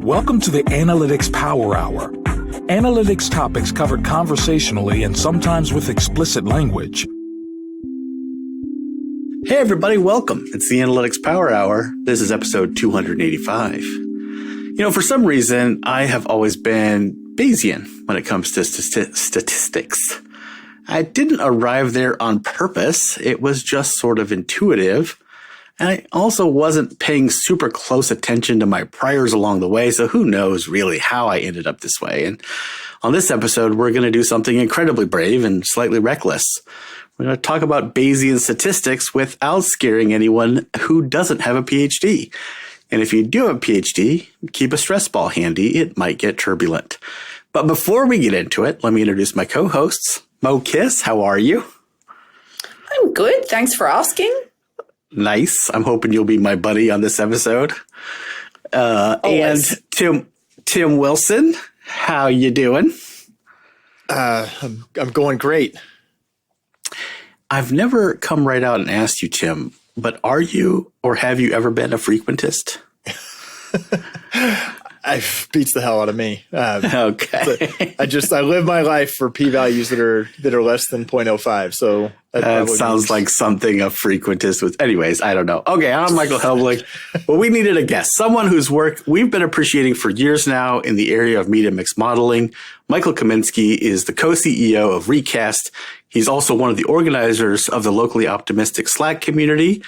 Welcome to the Analytics Power Hour. Analytics topics covered conversationally and sometimes with explicit language. Hey everybody, welcome. It's the Analytics Power Hour. This is episode 285. For some reason, I have always been Bayesian when it comes to statistics. I didn't arrive there on purpose. It was just sort of intuitive. And I also wasn't paying super close attention to my priors along the way, so who knows really how I ended up this way. And on this episode, we're going to do something incredibly brave and slightly reckless. We're going to talk about Bayesian statistics without scaring anyone who doesn't have a PhD. And if you do have a PhD, keep a stress ball handy. It might get turbulent. But before we get into it, let me introduce my co-hosts. Mo Kiss, how are you? I'm good. Thanks for asking. Nice. I'm hoping you'll be my buddy on this episode. And Tim Wilson, how you doing? I'm going great. I've never come right out and asked you, Tim, but are you or have you ever been a frequentist? It beats the hell out of me. Okay. I live my life for p-values that are less than 0.05. So that sounds like something a frequentist with. Anyways, I don't know. Okay, I'm Michael Helblich. Well, we needed a guest, someone whose work we've been appreciating for years now in the area of media mix modeling. Michael Kaminsky is the co-CEO of Recast. He's also one of the organizers of the locally optimistic Slack community.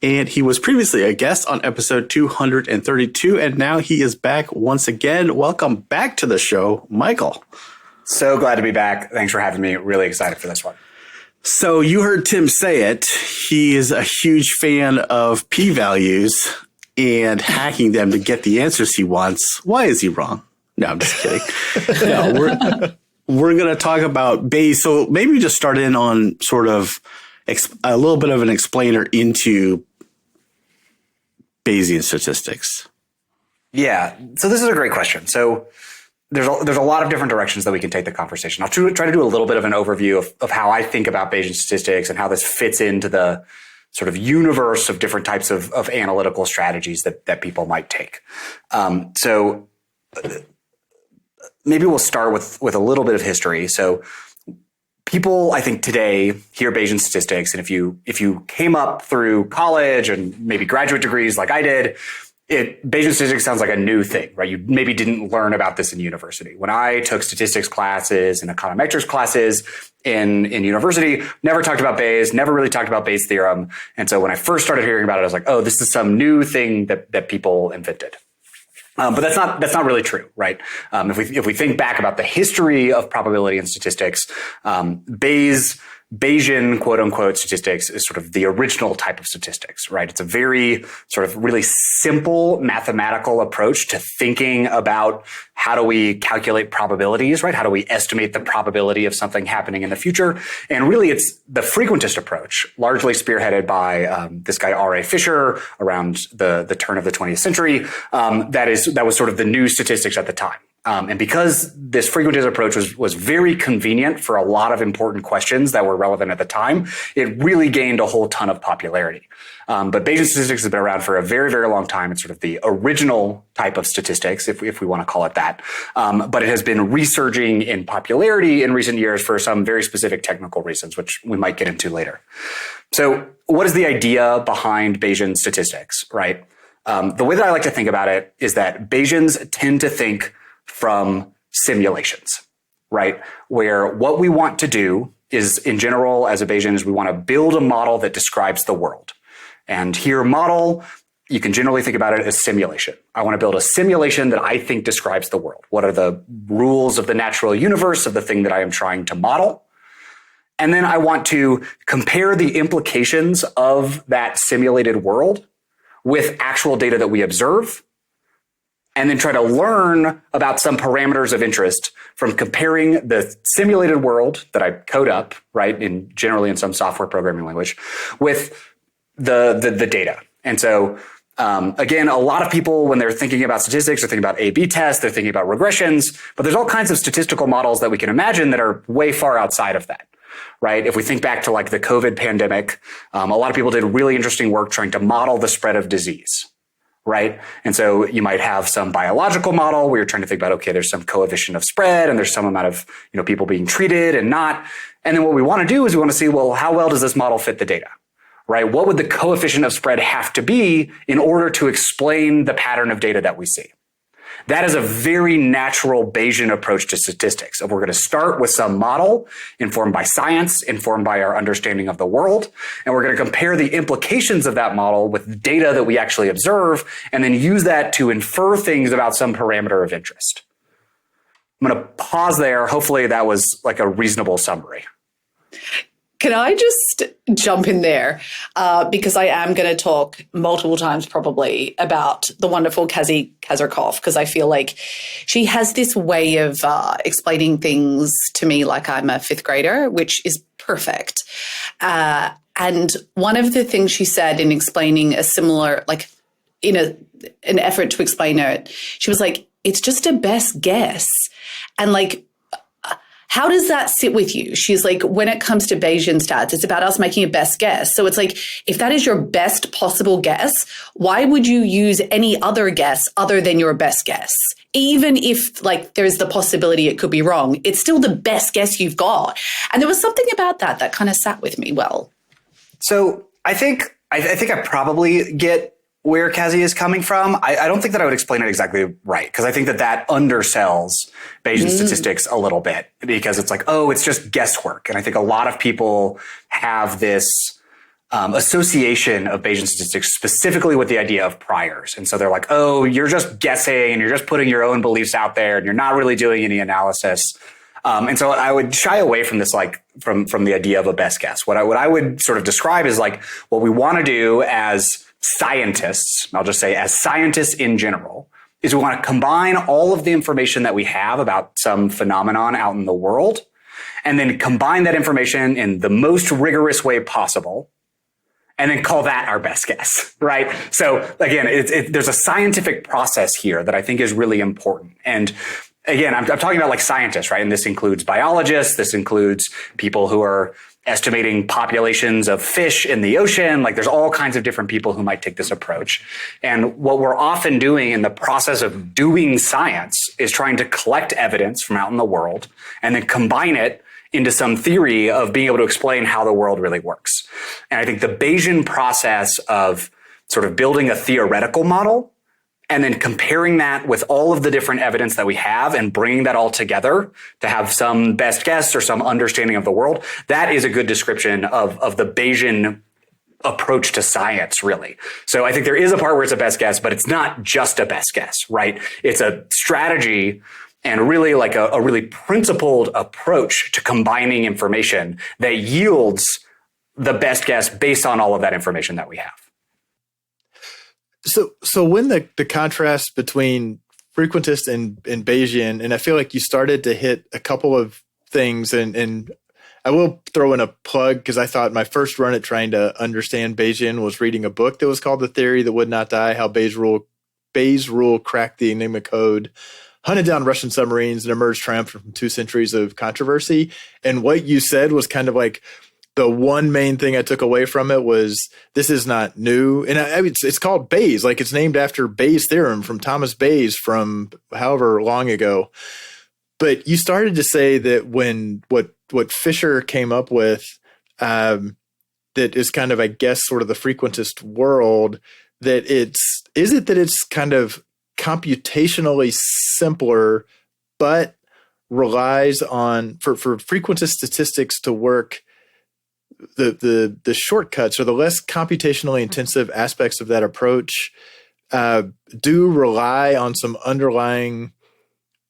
And he was previously a guest on episode 232, and now he is back once again. Welcome back to the show, Michael. So glad to be back. Thanks for having me. Really excited for this one. So you heard Tim say it. He is a huge fan of p-values and hacking them to get the answers he wants. Why is he wrong? No, I'm just kidding. No, we're going to talk about Bayes. So maybe just start in on sort of a little bit of an explainer into Bayesian statistics. Yeah. So this is a great question. So there's a lot of different directions that we can take the conversation. I'll try to do a little bit of an overview of how I think about Bayesian statistics and how this fits into the sort of universe of different types of analytical strategies that people might take. So maybe we'll start with a little bit of history. So people, I think today hear Bayesian statistics, and if you came up through college and maybe graduate degrees like I did, Bayesian statistics sounds like a new thing, right? You maybe didn't learn about this in university. When I took statistics classes and econometrics classes in university, never talked about Bayes, never really talked about Bayes' theorem. And so when I first started hearing about it, I was like, oh, this is some new thing that people invented. But that's not really true, right? If we think back about the history of probability and statistics, Bayesian quote unquote statistics is sort of the original type of statistics, right? It's a very sort of really simple mathematical approach to thinking about how do we calculate probabilities, right? How do we estimate the probability of something happening in the future? And really it's the frequentist approach, largely spearheaded by this guy R.A. Fisher around the turn of the 20th century. That was sort of the new statistics at the time. And because this frequentist approach was very convenient for a lot of important questions that were relevant at the time, it really gained a whole ton of popularity. But Bayesian statistics has been around for a very, very long time. It's sort of the original type of statistics, if we want to call it that. But it has been resurging in popularity in recent years for some very specific technical reasons, which we might get into later. So what is the idea behind Bayesian statistics, right? The way that I like to think about it is that Bayesians tend to think from simulations, right? Where what we want to do is, in general, as a Bayesian, is we want to build a model that describes the world. And here, model, you can generally think about it as simulation. I want to build a simulation that I think describes the world. What are the rules of the natural universe of the thing that I am trying to model? And then I want to compare the implications of that simulated world with actual data that we observe, and then try to learn about some parameters of interest from comparing the simulated world that I code up, right, generally in some software programming language, with the data. And so, again, a lot of people, when they're thinking about statistics, are thinking about A/B tests, they're thinking about regressions, but there's all kinds of statistical models that we can imagine that are way far outside of that, right? If we think back to like the COVID pandemic, a lot of people did really interesting work trying to model the spread of disease, right? And so you might have some biological model where you're trying to think about, okay, there's some coefficient of spread and there's some amount of, people being treated and not. And then what we want to do is we want to see, well, how well does this model fit the data, right? What would the coefficient of spread have to be in order to explain the pattern of data that we see? That is a very natural Bayesian approach to statistics. We're going to start with some model informed by science, informed by our understanding of the world, and we're going to compare the implications of that model with data that we actually observe, and then use that to infer things about some parameter of interest. I'm going to pause there. Hopefully that was like a reasonable summary. Can I just jump in there? Because I am going to talk multiple times probably about the wonderful Kazi Kazarkov, because I feel like she has this way of explaining things to me like I'm a fifth grader, which is perfect. And one of the things she said in explaining a similar, like in an effort to explain it, she was like, it's just a best guess. And like, how does that sit with you? She's like, when it comes to Bayesian stats, it's about us making a best guess. So it's like, if that is your best possible guess, why would you use any other guess other than your best guess? Even if like there's the possibility it could be wrong, it's still the best guess you've got. And there was something about that kind of sat with me well. So I think I probably get where Kazi is coming from. I don't think that I would explain it exactly right, because I think that undersells Bayesian statistics a little bit, because it's like, oh, it's just guesswork. And I think a lot of people have this association of Bayesian statistics specifically with the idea of priors. And so they're like, oh, you're just guessing and you're just putting your own beliefs out there and you're not really doing any analysis. And so I would shy away from this, like from the idea of a best guess. What I would sort of describe is like what we want to do as scientists, I'll just say as scientists in general, is we want to combine all of the information that we have about some phenomenon out in the world, and then combine that information in the most rigorous way possible, and then call that our best guess, right? So again, there's a scientific process here that I think is really important. And again, I'm talking about like scientists, right? And this includes biologists, this includes people who are estimating populations of fish in the ocean. Like there's all kinds of different people who might take this approach. And what we're often doing in the process of doing science is trying to collect evidence from out in the world and then combine it into some theory of being able to explain how the world really works. And I think the Bayesian process of sort of building a theoretical model and then comparing that with all of the different evidence that we have and bringing that all together to have some best guess or some understanding of the world, that is a good description of the Bayesian approach to science, really. So I think there is a part where it's a best guess, but it's not just a best guess, right? It's a strategy and really like a really principled approach to combining information that yields the best guess based on all of that information that we have. So when the contrast between frequentist and Bayesian, and I feel like you started to hit a couple of things, and I will throw in a plug because I thought my first run at trying to understand Bayesian was reading a book that was called The Theory That Would Not Die, How Bayes' Rule Cracked the Enigma Code, hunted down Russian submarines, and emerged triumphant from 2 centuries of controversy. And what you said was kind of like the one main thing I took away from it was this is not new. And it's called Bayes, like it's named after Bayes' theorem from Thomas Bayes from however long ago. But you started to say that when what Fisher came up with, that is kind of, I guess, sort of the frequentist world, that it's kind of computationally simpler, but relies on, for frequentist statistics to work, the shortcuts or the less computationally intensive aspects of that approach do rely on some underlying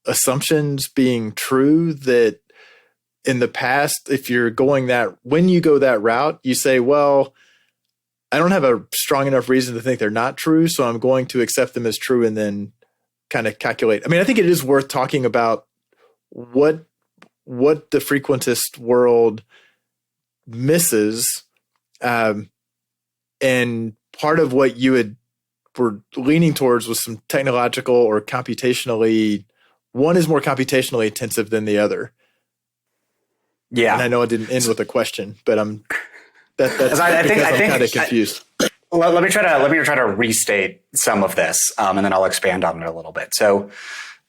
assumptions being true that in the past, when you go that route, you say, well, I don't have a strong enough reason to think they're not true, so I'm going to accept them as true and then kind of calculate. I mean, I think it is worth talking about what the frequentist world misses, and part of what you were leaning towards was some technological or computationally. One is more computationally intensive than the other. Yeah, and I know it didn't end with a question, but I think I'm kind of confused. let me try to restate some of this, and then I'll expand on it a little bit. So,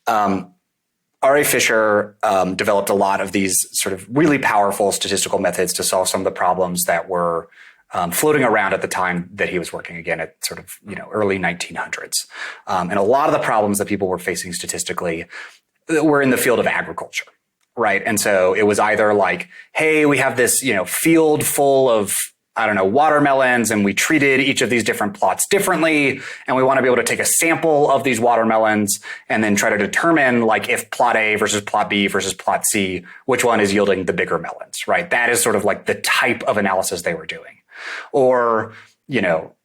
R.A. Fisher developed a lot of these sort of really powerful statistical methods to solve some of the problems that were floating around at the time that he was working, again, at sort of, early 1900s. And a lot of the problems that people were facing statistically were in the field of agriculture, right? And so it was either like, hey, we have this, field full of, watermelons, and we treated each of these different plots differently. And we want to be able to take a sample of these watermelons and then try to determine, like, if plot A versus plot B versus plot C, which one is yielding the bigger melons, right? That is sort of like the type of analysis they were doing. Or,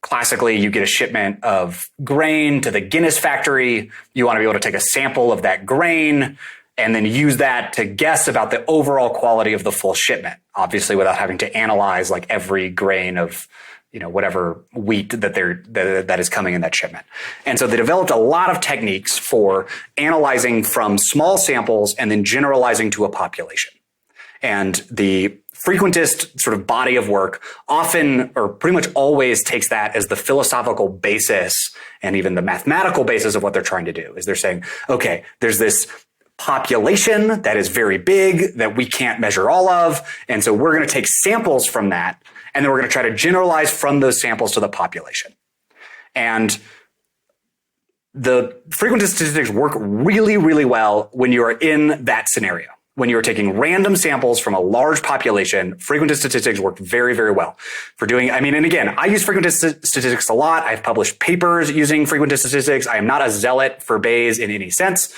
classically, you get a shipment of grain to the Guinness factory. You want to be able to take a sample of that grain and then use that to guess about the overall quality of the full shipment, obviously without having to analyze like every grain of, whatever wheat that is coming in that shipment. And so they developed a lot of techniques for analyzing from small samples and then generalizing to a population. And the frequentist sort of body of work often, or pretty much always, takes that as the philosophical basis and even the mathematical basis of what they're trying to do. Is they're saying, okay, there's this population that is very big that we can't measure all of. And so we're going to take samples from that, and then we're going to try to generalize from those samples to the population. And the frequentist statistics work really, really well when you are in that scenario. When you are taking random samples from a large population, frequentist statistics work very, very well for doing. And again, I use frequentist statistics a lot. I've published papers using frequentist statistics. I am not a zealot for Bayes in any sense.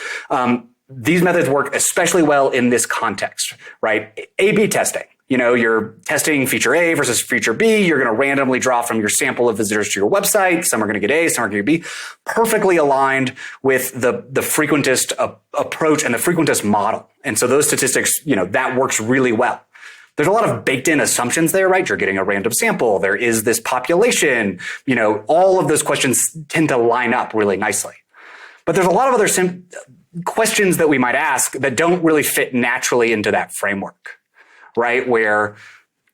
These methods work especially well in this context, right? A/B testing. You're testing feature A versus feature B. You're going to randomly draw from your sample of visitors to your website. Some are going to get A, some are going to get B. Perfectly aligned with the frequentist approach and the frequentist model. And so those statistics, that works really well. There's a lot of baked in assumptions there, right? You're getting a random sample. There is this population. All of those questions tend to line up really nicely. But there's a lot of other questions that we might ask that don't really fit naturally into that framework, right? Where,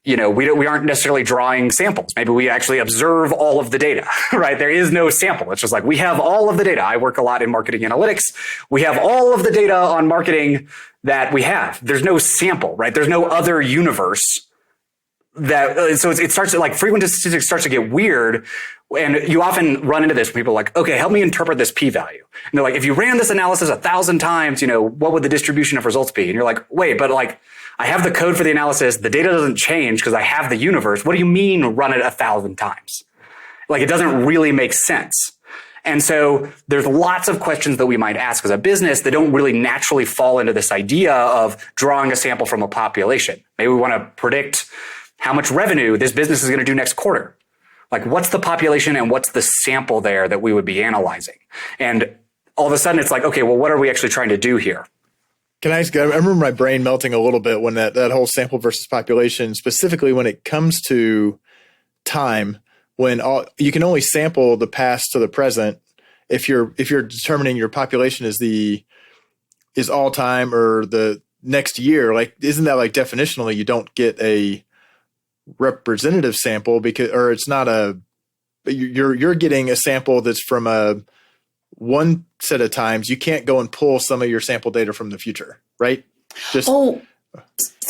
we aren't necessarily drawing samples. Maybe we actually observe all of the data, right? There is no sample. It's just like, we have all of the data. I work a lot in marketing analytics. We have all of the data on marketing that we have. There's no sample, right? There's no other universe so it starts to, like, frequent statistics starts to get weird. And you often run into this when people are like, okay, help me interpret this p-value. And they're like, if you ran this analysis 1,000 times, what would the distribution of results be? And you're like, wait, but like, I have the code for the analysis. The data doesn't change because I have the universe. What do you mean run it 1,000 times? Like, it doesn't really make sense. And so there's lots of questions that we might ask as a business that don't really naturally fall into this idea of drawing a sample from a population. Maybe we want to predict how much revenue this business is going to do next quarter. Like, what's the population and what's the sample there that we would be analyzing? And all of a sudden it's like, okay, well, what are we actually trying to do here? Can I remember my brain melting a little bit when that whole sample versus population, specifically when it comes to time, when you can only sample the past to the present. If you're determining your population is all time or the next year, like, isn't that like definitionally you don't get a representative sample or it's not you're getting a sample that's from one set of times. You can't go and pull some of your sample data from the future, right? So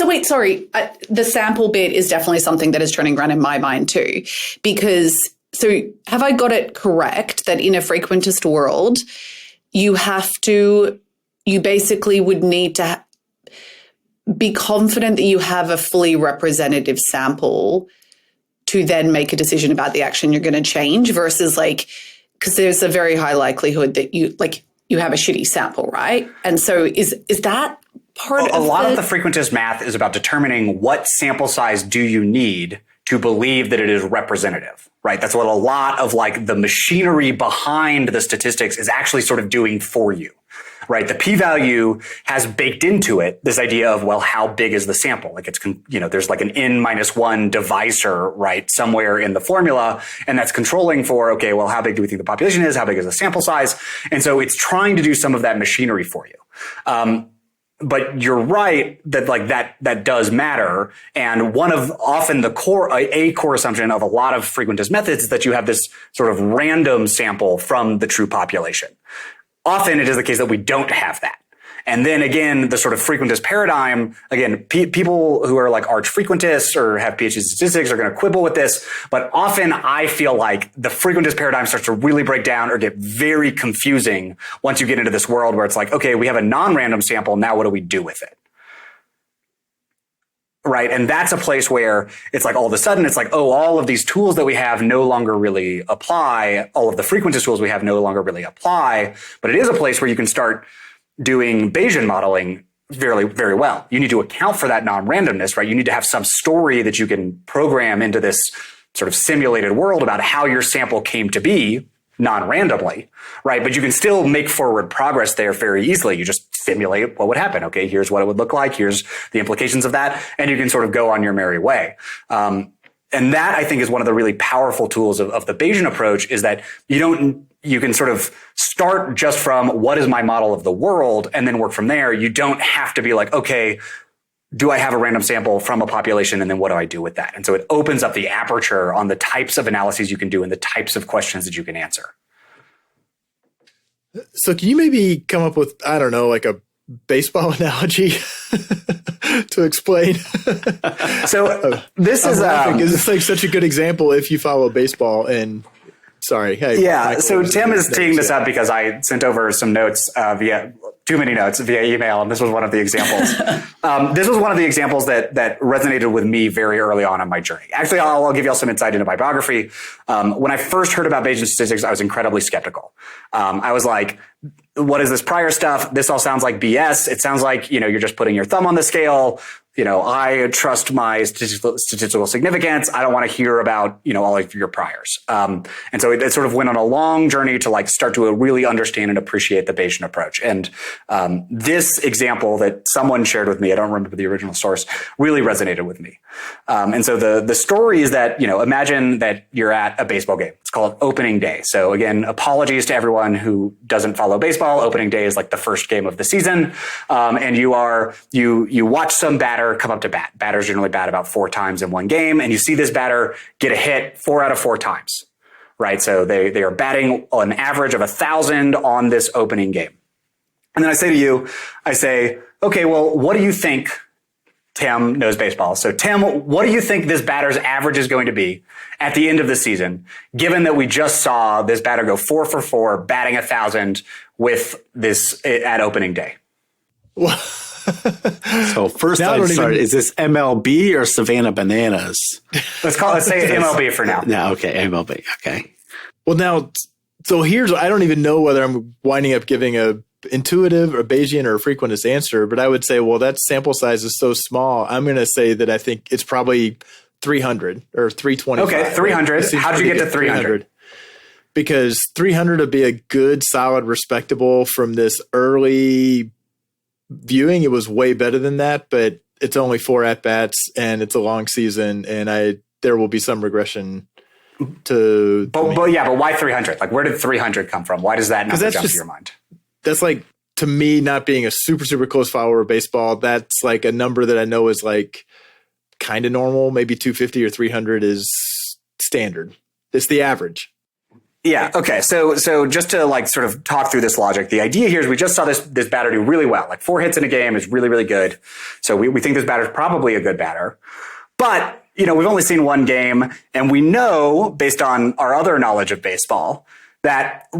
wait, sorry. The sample bit is definitely something that is turning around in my mind too, because so have I got it correct that in a frequentist world, you basically would need to be confident that you have a fully representative sample to then make a decision about the action you're going to change versus like, because there's a very high likelihood that you have a shitty sample, right? And so is that part of a lot of the frequentist math is about determining what sample size do you need to believe that it is representative, right? That's what a lot of like the machinery behind the statistics is actually sort of doing for you. Right. The p-value has baked into it this idea of, well, how big is the sample? Like, it's, there's like an n-1 divisor, right, somewhere in the formula. And that's controlling for, okay, well, how big do we think the population is? How big is the sample size? And so it's trying to do some of that machinery for you. But you're right that like that does matter. And one of often a core assumption of a lot of frequentist methods is that you have this sort of random sample from the true population. Often it is the case that we don't have that. And then again, the sort of frequentist paradigm, again, people who are like arch frequentists or have PhDs in statistics are going to quibble with this. But often I feel like the frequentist paradigm starts to really break down or get very confusing once you get into this world where it's like, okay, we have a non-random sample. Now what do we do with it? Right. And that's a place where it's like all of a sudden it's like, oh, all of these tools that we have no longer really apply. All of the frequentist tools we have no longer really apply. But it is a place where you can start doing Bayesian modeling very, very well. You need to account for that non-randomness, right? You need to have some story that you can program into this sort of simulated world about how your sample came to be non-randomly, right? But you can still make forward progress there very easily. You just simulate what would happen. Okay, here's what it would look like. Here's the implications of that. And you can sort of go on your merry way. And that I think is one of the really powerful tools of the Bayesian approach is that you can sort of start just from what is my model of the world and then work from there. You don't have to be like, okay, do I have a random sample from a population and then what do I do with that? And so it opens up the aperture on the types of analyses you can do and the types of questions that you can answer. So can you maybe come up with, I don't know, like a baseball analogy to explain? So this is it's like such a good example if you follow baseball and sorry. Hey, yeah. Michael, So Tim is teeing this up because I sent over some notes too many notes via email, and this was one of the examples. This was one of the examples that resonated with me very early on in my journey. Actually, I'll give you all some insight into my biography. When I first heard about Bayesian statistics, I was incredibly skeptical. I was like, what is this prior stuff? This all sounds like BS. It sounds like, you're just putting your thumb on the scale. I trust my statistical significance. I don't want to hear about, all of your priors. And so it sort of went on a long journey to like start to really understand and appreciate the Bayesian approach. And this example that someone shared with me, I don't remember the original source, really resonated with me. And so the story is that, imagine that you're at a baseball game. It's called opening day. So again, apologies to everyone who doesn't follow baseball. Opening day is like the first game of the season. And you watch some batter come up to bat. Batters generally bat about 4 times in one game. And you see this batter get a hit 4 out of 4 times, right? So they are batting an average of 1,000 on this opening game. And then I say to you, okay, well, what do you think? Tim knows baseball. So Tim, what do you think this batter's average is going to be at the end of the season, given that we just saw this batter go 4 for 4, batting 1,000 with this at opening day? So first I'd start, is this MLB or Savannah Bananas? Let's say MLB for now. Yeah, okay, MLB, okay. Well, now, so I don't even know whether I'm winding up giving a intuitive or Bayesian or a frequentist answer, but I would say, well, that sample size is so small. I'm going to say that I think it's probably 300 or 325. Okay, 300. How did you get to 300? Because 300 would be a good, solid, respectable from this early viewing. It was way better than that, but it's only 4 at-bats and it's a long season, and there will be some regression to. But why 300? Like, where did 300 come from? Why does that number jump to your mind? That's like, to me, not being a super, super close follower of baseball, that's like a number that I know is like kind of normal. Maybe 250 or 300 is standard. It's the average. Yeah. Okay. So just to like sort of talk through this logic, the idea here is we just saw this batter do really well. Like 4 hits in a game is really, really good. So we think this batter is probably a good batter. But, we've only seen one game, and we know based on our other knowledge of baseball that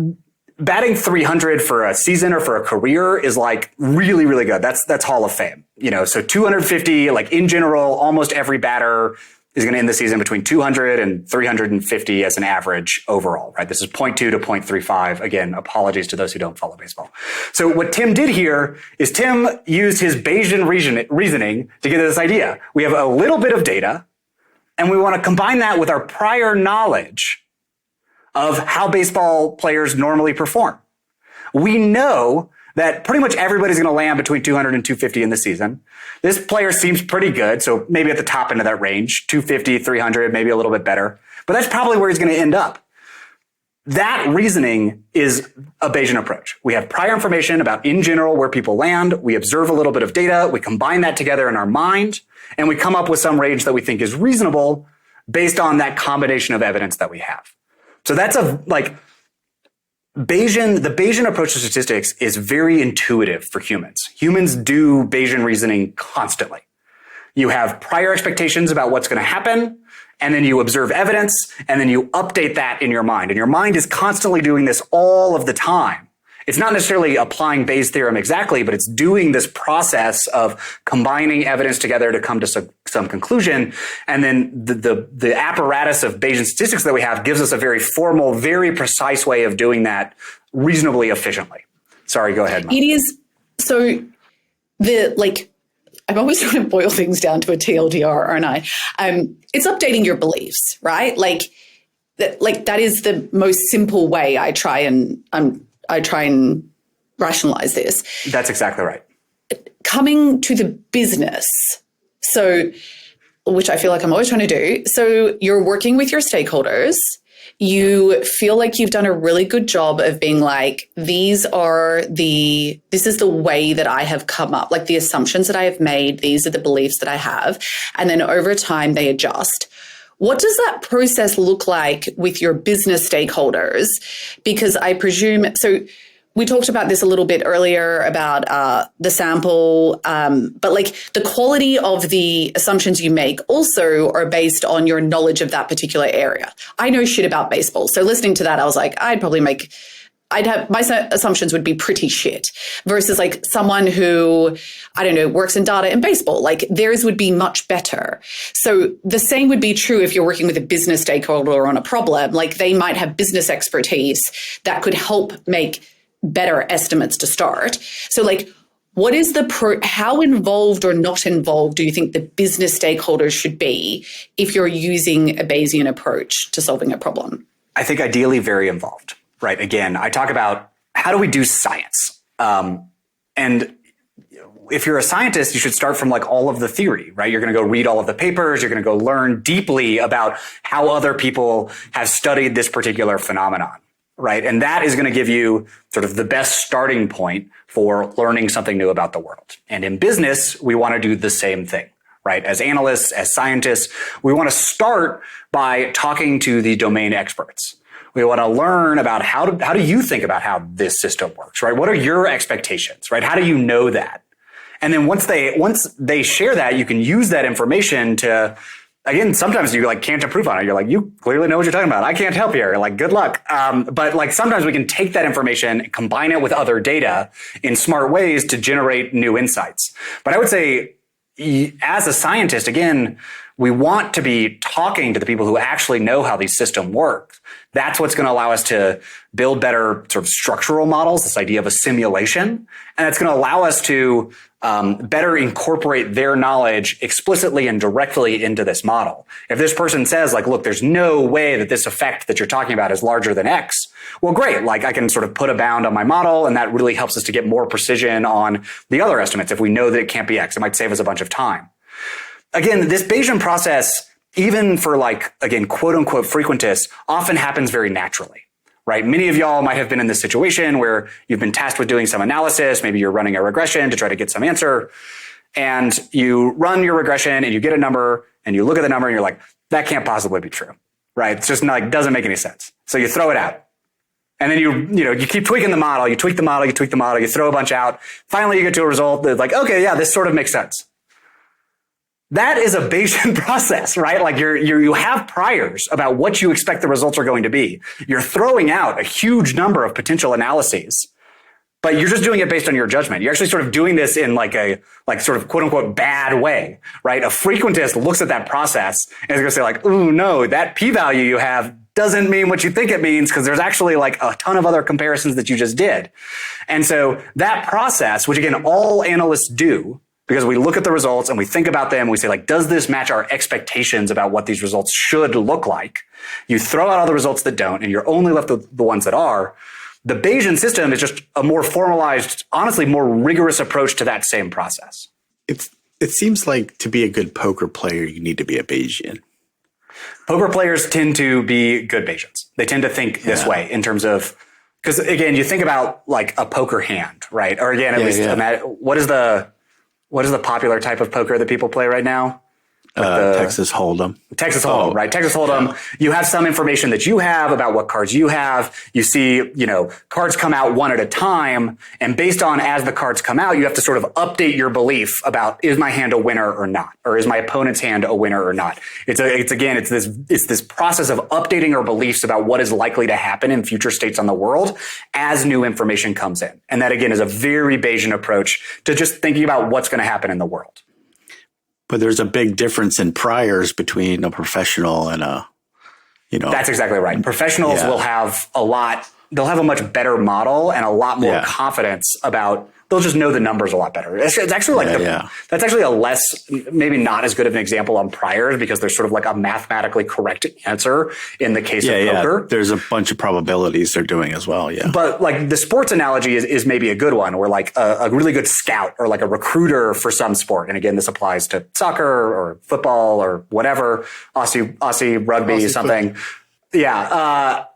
batting 300 for a season or for a career is like really, really good. That's Hall of Fame. So 250, like in general, almost every batter is going to end the season between 200 and 350 as an average overall, right? This is 0.2 to 0.35. Again, apologies to those who don't follow baseball. So what Tim did here is Tim used his Bayesian reasoning to get this idea. We have a little bit of data, and we want to combine that with our prior knowledge of how baseball players normally perform. We know that pretty much everybody's going to land between 200 and 250 in the season. This player seems pretty good, so maybe at the top end of that range, 250, 300, maybe a little bit better. But that's probably where he's going to end up. That reasoning is a Bayesian approach. We have prior information about, in general, where people land. We observe a little bit of data. We combine that together in our mind, and we come up with some range that we think is reasonable based on that combination of evidence that we have. So that's the Bayesian approach to statistics is very intuitive for humans. Humans do Bayesian reasoning constantly. You have prior expectations about what's going to happen, and then you observe evidence, and then you update that in your mind. And your mind is constantly doing this all of the time. It's not necessarily applying Bayes' theorem exactly, but it's doing this process of combining evidence together to come to some conclusion. And then the apparatus of Bayesian statistics that we have gives us a very formal, very precise way of doing that reasonably efficiently. Sorry, go ahead, Mom. It is. So I'm always trying to boil things down to a TLDR, aren't I? It's updating your beliefs, right? That is the most simple way I try and rationalize this. That's exactly right. Coming to the business, so which I feel like I'm always trying to do. So you're working with your stakeholders. You feel like you've done a really good job of being like, this is the way that I have come up, like the assumptions that I have made, these are the beliefs that I have. And then over time they adjust. What does that process look like with your business stakeholders? Because I presume, so we talked about this a little bit earlier about the sample, but like the quality of the assumptions you make also are based on your knowledge of that particular area. I know shit about baseball. So listening to that, I was like, my assumptions would be pretty shit versus like someone who, I don't know, works in data and baseball, like theirs would be much better. So the same would be true if you're working with a business stakeholder on a problem, like they might have business expertise that could help make better estimates to start. So like, what is how involved or not involved do you think the business stakeholders should be if you're using a Bayesian approach to solving a problem? I think ideally very involved, right? Again, I talk about how do we do science? And if you're a scientist, you should start from like all of the theory, right? You're going to go read all of the papers. You're going to go learn deeply about how other people have studied this particular phenomenon. Right. And that is going to give you sort of the best starting point for learning something new about the world. And in business, we want to do the same thing, right? As analysts, as scientists, we want to start by talking to the domain experts. We want to learn about how do you think about how this system works, right? What are your expectations, right? How do you know that? And then once they share that, you can use that information to, again, sometimes you like can't improve on it. You're like, you clearly know what you're talking about. I can't help you. Like, good luck. But like sometimes we can take that information, combine it with other data in smart ways to generate new insights. But I would say as a scientist, again, we want to be talking to the people who actually know how these systems work. That's what's going to allow us to build better sort of structural models, this idea of a simulation. And it's going to allow us to better incorporate their knowledge explicitly and directly into this model. If this person says like, look, there's no way that this effect that you're talking about is larger than X. Well, great. Like I can sort of put a bound on my model, and that really helps us to get more precision on the other estimates. If we know that it can't be X, it might save us a bunch of time. Again, this Bayesian process, even for like, again, quote unquote frequentists, often happens very naturally. Right? Many of y'all might have been in this situation where you've been tasked with doing some analysis. Maybe you're running a regression to try to get some answer, and you run your regression and you get a number and you look at the number and you're like, that can't possibly be true. Right? It's just like, doesn't make any sense. So you throw it out. And then you keep tweaking the model, you tweak the model, you tweak the model, you throw a bunch out. Finally, you get to a result that's like, okay, yeah, this sort of makes sense. That is a Bayesian process, right? Like you have priors about what you expect the results are going to be. You're throwing out a huge number of potential analyses, but you're just doing it based on your judgment. You're actually sort of doing this in like sort of quote unquote bad way, right? A frequentist looks at that process and is going to say like, ooh, no, that p-value you have doesn't mean what you think it means because there's actually like a ton of other comparisons that you just did. And so that process, which again, all analysts do, because we look at the results and we think about them. We say like, does this match our expectations about what these results should look like? You throw out all the results that don't, and you're only left with the ones that are. The Bayesian system is just a more formalized, honestly, more rigorous approach to that same process. It seems like to be a good poker player, you need to be a Bayesian. Poker players tend to be good Bayesians. They tend to think this way in terms of, because again, you think about like a poker hand, right? Or again, at least imagine, what is the popular type of poker that people play right now? Texas Hold'em. Texas Hold'em, right? Texas Hold'em. You have some information that you have about what cards you have. You see, cards come out one at a time. And based on as the cards come out, you have to sort of update your belief about, is my hand a winner or not? Or is my opponent's hand a winner or not? It's this process of updating our beliefs about what is likely to happen in future states on the world as new information comes in. And that again is a very Bayesian approach to just thinking about what's going to happen in the world. But there's a big difference in priors between a professional and That's exactly right. Professionals will have they'll have a much better model and a lot more confidence about, they'll just know the numbers a lot better. It's actually that's actually a less, maybe not as good of an example on priors because there's sort of like a mathematically correct answer in the case of poker. There's a bunch of probabilities they're doing as well. Yeah. But like the sports analogy is maybe a good one, or like a really good scout or like a recruiter for some sport. And again, this applies to soccer or football or whatever, Aussie rugby, something. Yeah.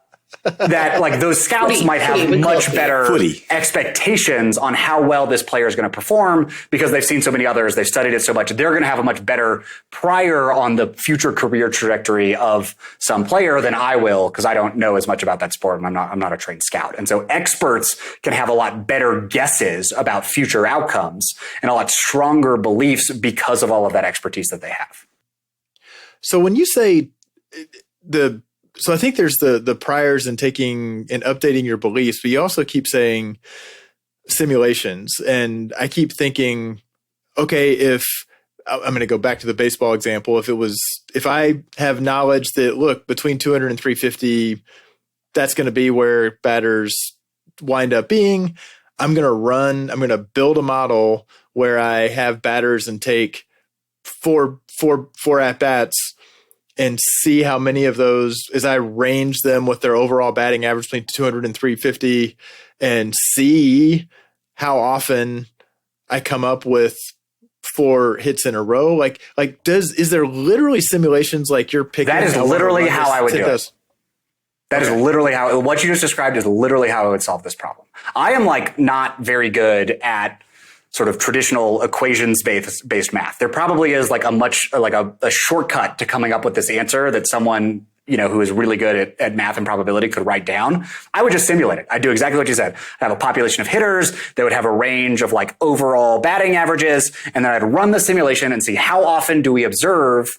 That like those scouts might have much better expectations on how well this player is going to perform because they've seen so many others, they've studied it so much. They're going to have a much better prior on the future career trajectory of some player than I will because I don't know as much about that sport and I'm not a trained scout. And so experts can have a lot better guesses about future outcomes and a lot stronger beliefs because of all of that expertise that they have. So when you say so I think there's the priors and taking and updating your beliefs, but you also keep saying simulations. And I keep thinking, okay, if I'm going to go back to the baseball example, if I have knowledge that, look, between 200 and 350, that's going to be where batters wind up being, I'm going to build a model where I have batters and take four at-bats and see how many of those, as I range them with their overall batting average between 200 and 350 and see how often I come up with 4 hits in a row. Is there literally simulations like you're picking? That is literally how I would do it. That is literally how, what you just described is literally how I would solve this problem. I am like not very good at sort of traditional equations-based math. There probably is like a shortcut to coming up with this answer that someone, who is really good at math and probability could write down. I would just simulate it. I'd do exactly what you said. I'd have a population of hitters. They would have a range of like overall batting averages. And then I'd run the simulation and see how often do we observe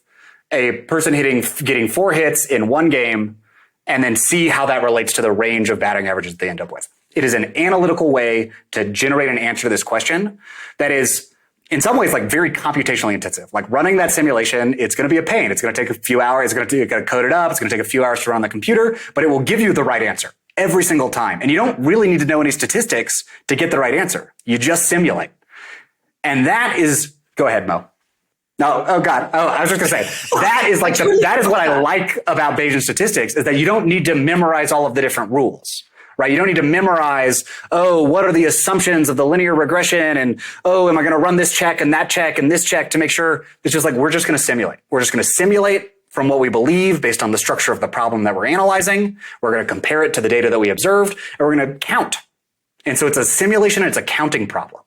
a person getting 4 hits in one game and then see how that relates to the range of batting averages that they end up with. It is an analytical way to generate an answer to this question that is, in some ways, like very computationally intensive. Like running that simulation, it's going to be a pain. It's going to take a few hours. You got to code it up. It's going to take a few hours to run on the computer, but it will give you the right answer every single time. And you don't really need to know any statistics to get the right answer. You just simulate. And that is, go ahead, Mo. No, oh God. Oh, I was just going to say, that is what I like about Bayesian statistics is that you don't need to memorize all of the different rules. Right? You don't need to memorize, what are the assumptions of the linear regression? And, am I going to run this check and that check and this check to make sure? It's just like, we're just going to simulate. We're just going to simulate from what we believe based on the structure of the problem that we're analyzing. We're going to compare it to the data that we observed and we're going to count. And so it's a simulation and it's a counting problem.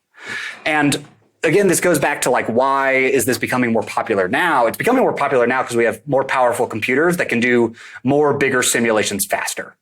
And again, this goes back to like, why is this becoming more popular now? It's becoming more popular now because we have more powerful computers that can do more bigger simulations faster.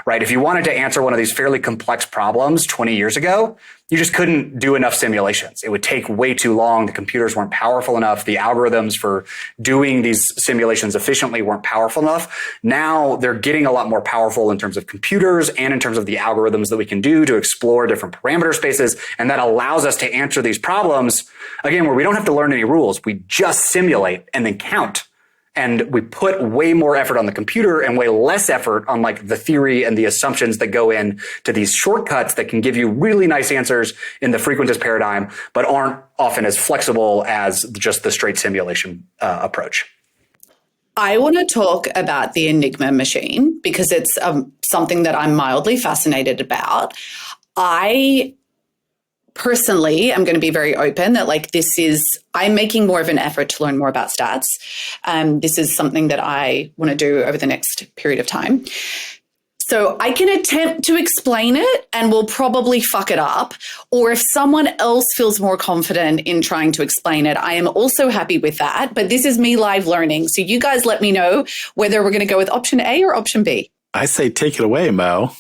Right? If you wanted to answer one of these fairly complex problems 20 years ago, you just couldn't do enough simulations. It would take way too long. The computers weren't powerful enough. The algorithms for doing these simulations efficiently weren't powerful enough. Now they're getting a lot more powerful in terms of computers and in terms of the algorithms that we can do to explore different parameter spaces. And that allows us to answer these problems, again, where we don't have to learn any rules. We just simulate and then count. And we put way more effort on the computer and way less effort on like the theory and the assumptions that go in to these shortcuts that can give you really nice answers in the frequentist paradigm, but aren't often as flexible as just the straight simulation approach. I want to talk about the Enigma machine because it's something that I'm mildly fascinated about. I personally, I'm going to be very open that like I'm making more of an effort to learn more about stats. This is something that I want to do over the next period of time. So I can attempt to explain it and we'll probably fuck it up. Or if someone else feels more confident in trying to explain it, I am also happy with that. But this is me live learning. So you guys let me know whether we're going to go with option A or option B. I say take it away, Mo.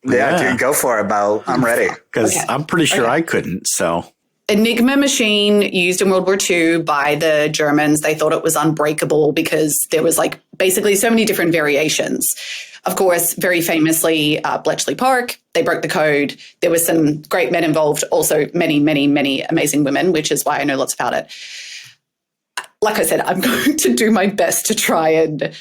Yeah, dude, go for it, Mo. I'm ready. Because I'm pretty sure I couldn't, so... Enigma machine used in World War II by the Germans. They thought it was unbreakable because there was like basically so many different variations. Of course, very famously, Bletchley Park, they broke the code. There were some great men involved, also many, many, many amazing women, which is why I know lots about it. Like I said, I'm going to do my best to try and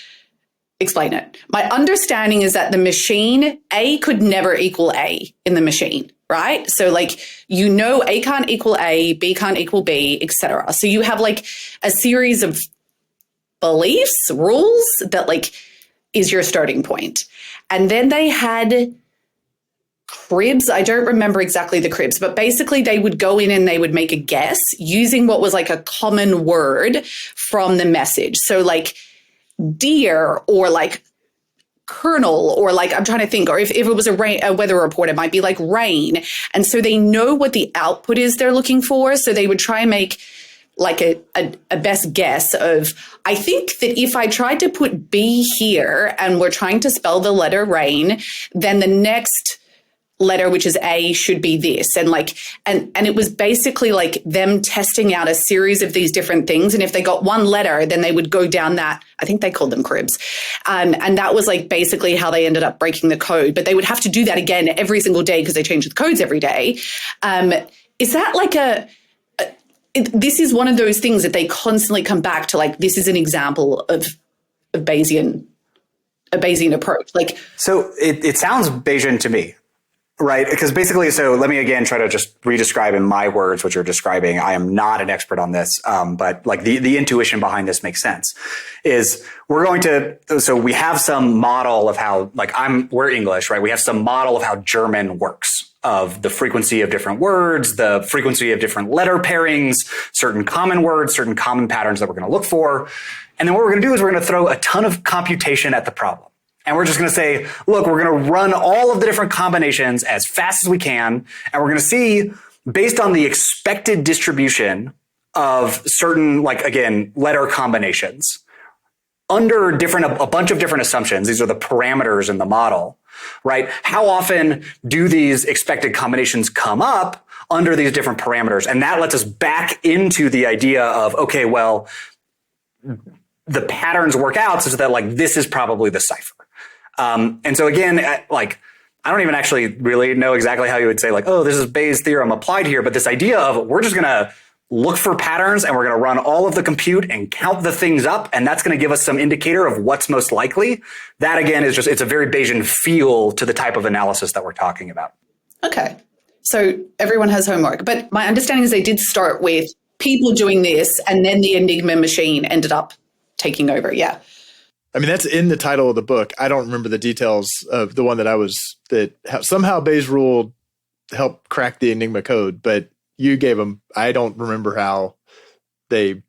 explain it. My understanding is that the machine, A could never equal A in the machine. Right? So like, A can't equal A, B can't equal B, etc. So you have like a series of beliefs, rules that like is your starting point. And then they had cribs. I don't remember exactly the cribs, but basically they would go in and they would make a guess using what was like a common word from the message. So like deer or like kernel or like, I'm trying to think, or if it was a weather report, it might be like rain. And so they know what the output is they're looking for. So they would try and make like a best guess of, I think that if I tried to put B here and we're trying to spell the letter rain, then the next letter, which is A, should be this. And like, and it was basically like them testing out a series of these different things. And if they got one letter, then they would go down that, I think they called them cribs. And that was like basically how they ended up breaking the code. But they would have to do that again every single day because they changed the codes every day. Is that like this is one of those things that they constantly come back to, like, this is an example of Bayesian, a Bayesian approach. Like, so it sounds Bayesian to me. Right. Because basically, so let me again try to just re-describe in my words what you're describing. I am not an expert on this, but like the intuition behind this makes sense. Is so we have some model of how, like, we're English, right? We have some model of how German works, of the frequency of different words, the frequency of different letter pairings, certain common words, certain common patterns that we're going to look for. And then what we're going to do is we're going to throw a ton of computation at the problem. And we're just going to say, look, we're going to run all of the different combinations as fast as we can. And we're going to see, based on the expected distribution of certain, like, again, letter combinations, under a bunch of different assumptions, these are the parameters in the model, right? How often do these expected combinations come up under these different parameters? And that lets us back into the idea of, okay, well, the patterns work out such that, like, this is probably the cipher. And so again, like, I don't even actually really know exactly how you would say, like, oh, this is Bayes' theorem applied here. But this idea of, we're just going to look for patterns and we're going to run all of the compute and count the things up. And that's going to give us some indicator of what's most likely. That, again, is just, it's a very Bayesian feel to the type of analysis that we're talking about. Okay. So everyone has homework. But my understanding is they did start with people doing this, and then the Enigma machine ended up taking over. Yeah. I mean, that's in the title of the book. I don't remember the details of the one that somehow Bayes' rule helped crack the Enigma code, but you gave them, I don't remember how they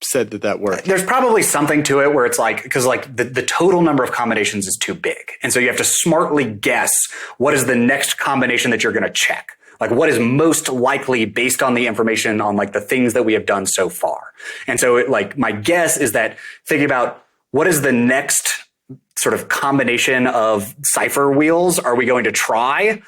said that worked. There's probably something to it where it's like, because like the total number of combinations is too big. And so you have to smartly guess what is the next combination that you're going to check. Like, what is most likely based on the information on, like, the things that we have done so far. And so my guess is that thinking about what is the next sort of combination of cipher wheels are we going to try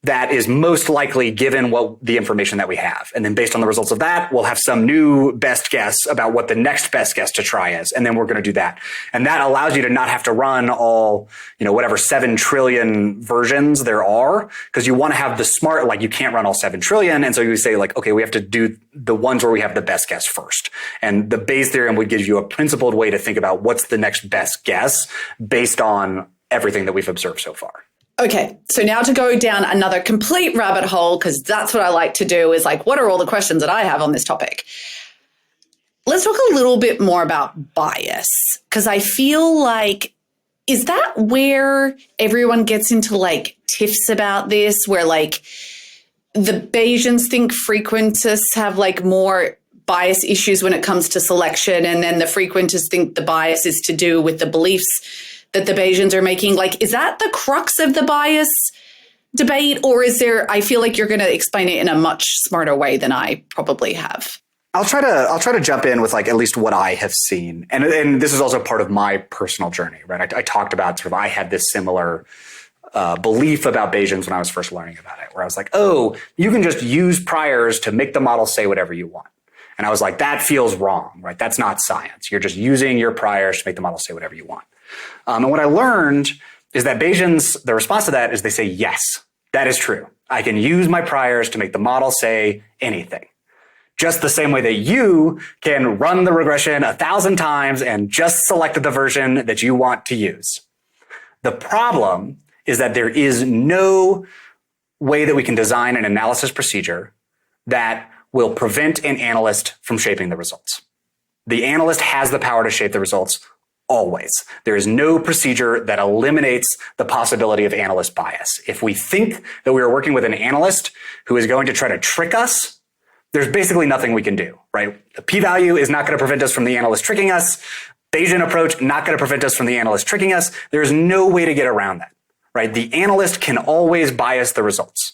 that is most likely given what the information that we have. And then based on the results of that, we'll have some new best guess about what the next best guess to try is. And then we're going to do that. And that allows you to not have to run all, whatever 7 trillion versions there are, because you want to have the smart, like, you can't run all 7 trillion. And so you say, like, okay, we have to do the ones where we have the best guess first. And the Bayes theorem would give you a principled way to think about what's the next best guess based on everything that we've observed so far. Okay, so now to go down another complete rabbit hole, because that's what I like to do, is like, what are all the questions that I have on this topic? Let's talk a little bit more about bias, because I feel like, is that where everyone gets into like tiffs about this, where like the Bayesians think frequentists have like more bias issues when it comes to selection, and then the frequentists think the bias is to do with the beliefs that the Bayesians are making. Like, is that the crux of the bias debate, or is there? I feel like you're going to explain it in a much smarter way than I probably have. I'll try to jump in with like at least what I have seen, and this is also part of my personal journey, right? I talked about sort of I had this similar belief about Bayesians when I was first learning about it, where I was like, oh, you can just use priors to make the model say whatever you want. And I was like, that feels wrong, right? That's not science. You're just using your priors to make the model say whatever you want. And what I learned is that Bayesians, the response to that is they say, yes, that is true. I can use my priors to make the model say anything. Just the same way that you can run the regression 1,000 times and just select the version that you want to use. The problem is that there is no way that we can design an analysis procedure that will prevent an analyst from shaping the results. The analyst has the power to shape the results always. There is no procedure that eliminates the possibility of analyst bias. If we think that we are working with an analyst who is going to try to trick us, there's basically nothing we can do, right? The p-value is not going to prevent us from the analyst tricking us. Bayesian approach, not going to prevent us from the analyst tricking us. There is no way to get around that, right? The analyst can always bias the results.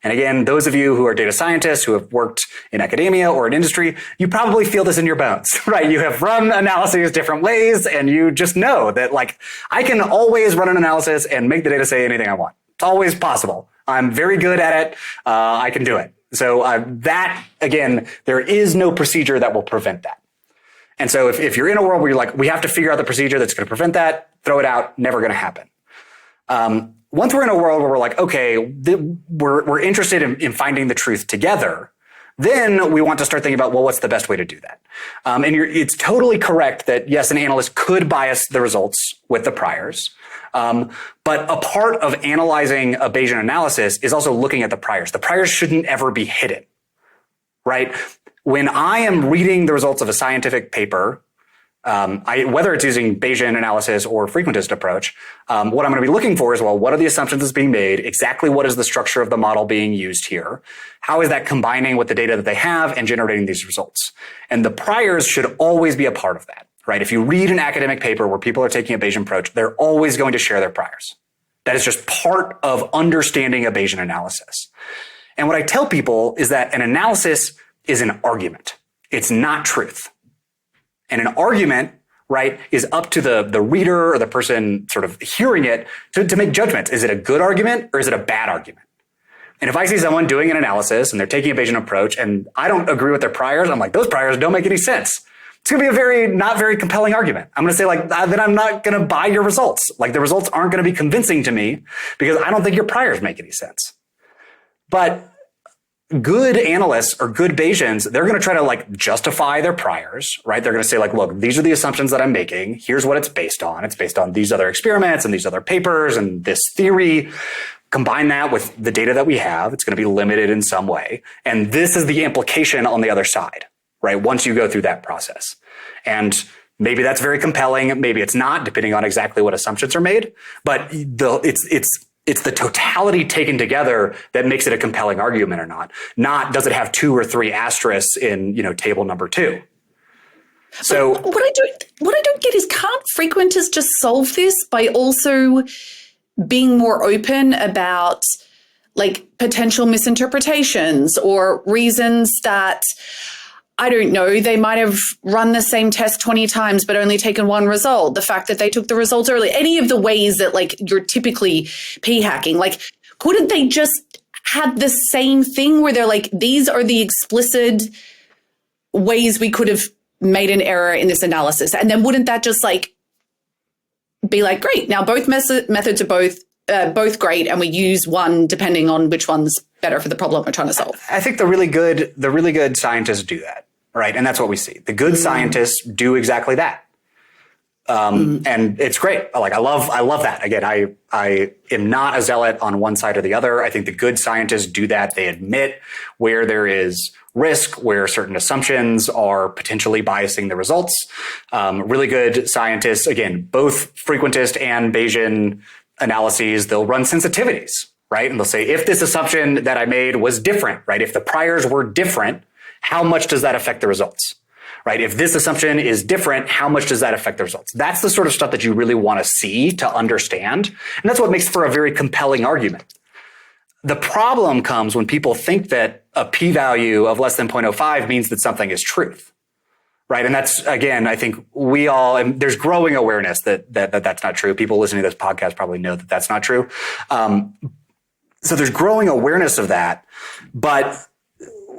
And again, those of you who are data scientists who have worked in academia or in industry, you probably feel this in your bones, right? You have run analyses different ways, and you just know that like, I can always run an analysis and make the data say anything I want. It's always possible. I'm very good at it. I can do it. So that, again, there is no procedure that will prevent that. And so if you're in a world where you're like, we have to figure out the procedure that's going to prevent that, throw it out, never going to happen. Once we're in a world where we're like, okay, we're interested in finding the truth together, then we want to start thinking about, well, what's the best way to do that? And it's totally correct that, yes, an analyst could bias the results with the priors. But a part of analyzing a Bayesian analysis is also looking at the priors. The priors shouldn't ever be hidden, right? When I am reading the results of a scientific paper, whether it's using Bayesian analysis or frequentist approach, what I'm going to be looking for is, well, what are the assumptions that's being made? Exactly what is the structure of the model being used here? How is that combining with the data that they have and generating these results? And the priors should always be a part of that, right? If you read an academic paper where people are taking a Bayesian approach, they're always going to share their priors. That is just part of understanding a Bayesian analysis. And what I tell people is that an analysis is an argument. It's not truth. And an argument, right, is up to the reader or the person sort of hearing it to make judgments. Is it a good argument or is it a bad argument? And if I see someone doing an analysis and they're taking a Bayesian approach and I don't agree with their priors, I'm like, those priors don't make any sense. It's going to be a not very compelling argument. I'm going to say like, then I'm not going to buy your results. Like the results aren't going to be convincing to me because I don't think your priors make any sense. But good analysts or good Bayesians, they're going to try to like justify their priors, right? They're going to say like, look, these are the assumptions that I'm making. Here's what it's based on. It's based on these other experiments and these other papers and this theory. Combine that with the data that we have. It's going to be limited in some way. And this is the implication on the other side, right? Once you go through that process. And maybe that's very compelling. Maybe it's not, depending on exactly what assumptions are made. But it's the totality taken together that makes it a compelling argument or not. Not does it have 2 or 3 asterisks in, table number 2. So what I don't get is, can't frequentists just solve this by also being more open about like potential misinterpretations or reasons that, I don't know, they might have run the same test 20 times but only taken one result. The fact that they took the results early, any of the ways that like you're typically p-hacking, like couldn't they just have the same thing where they're like, these are the explicit ways we could have made an error in this analysis? And then wouldn't that just like be like, great, now both methods are both great and we use one depending on which one's better for the problem we're trying to solve? I think the really good scientists do that. Right. And that's what we see. The good scientists do exactly that. And it's great. Like, I love that. Again, I am not a zealot on one side or the other. I think the good scientists do that. They admit where there is risk, where certain assumptions are potentially biasing the results. Really good scientists, again, both frequentist and Bayesian analyses, they'll run sensitivities, right? And they'll say, if this assumption that I made was different, right? If the priors were different, how much does that affect the results, right? If this assumption is different, how much does that affect the results? That's the sort of stuff that you really want to see to understand. And that's what makes for a very compelling argument. The problem comes when people think that a p-value of less than 0.05 means that something is truth, right? And that's, again, I think we all, and there's growing awareness that that's not true. People listening to this podcast probably know that that's not true. So there's growing awareness of that. But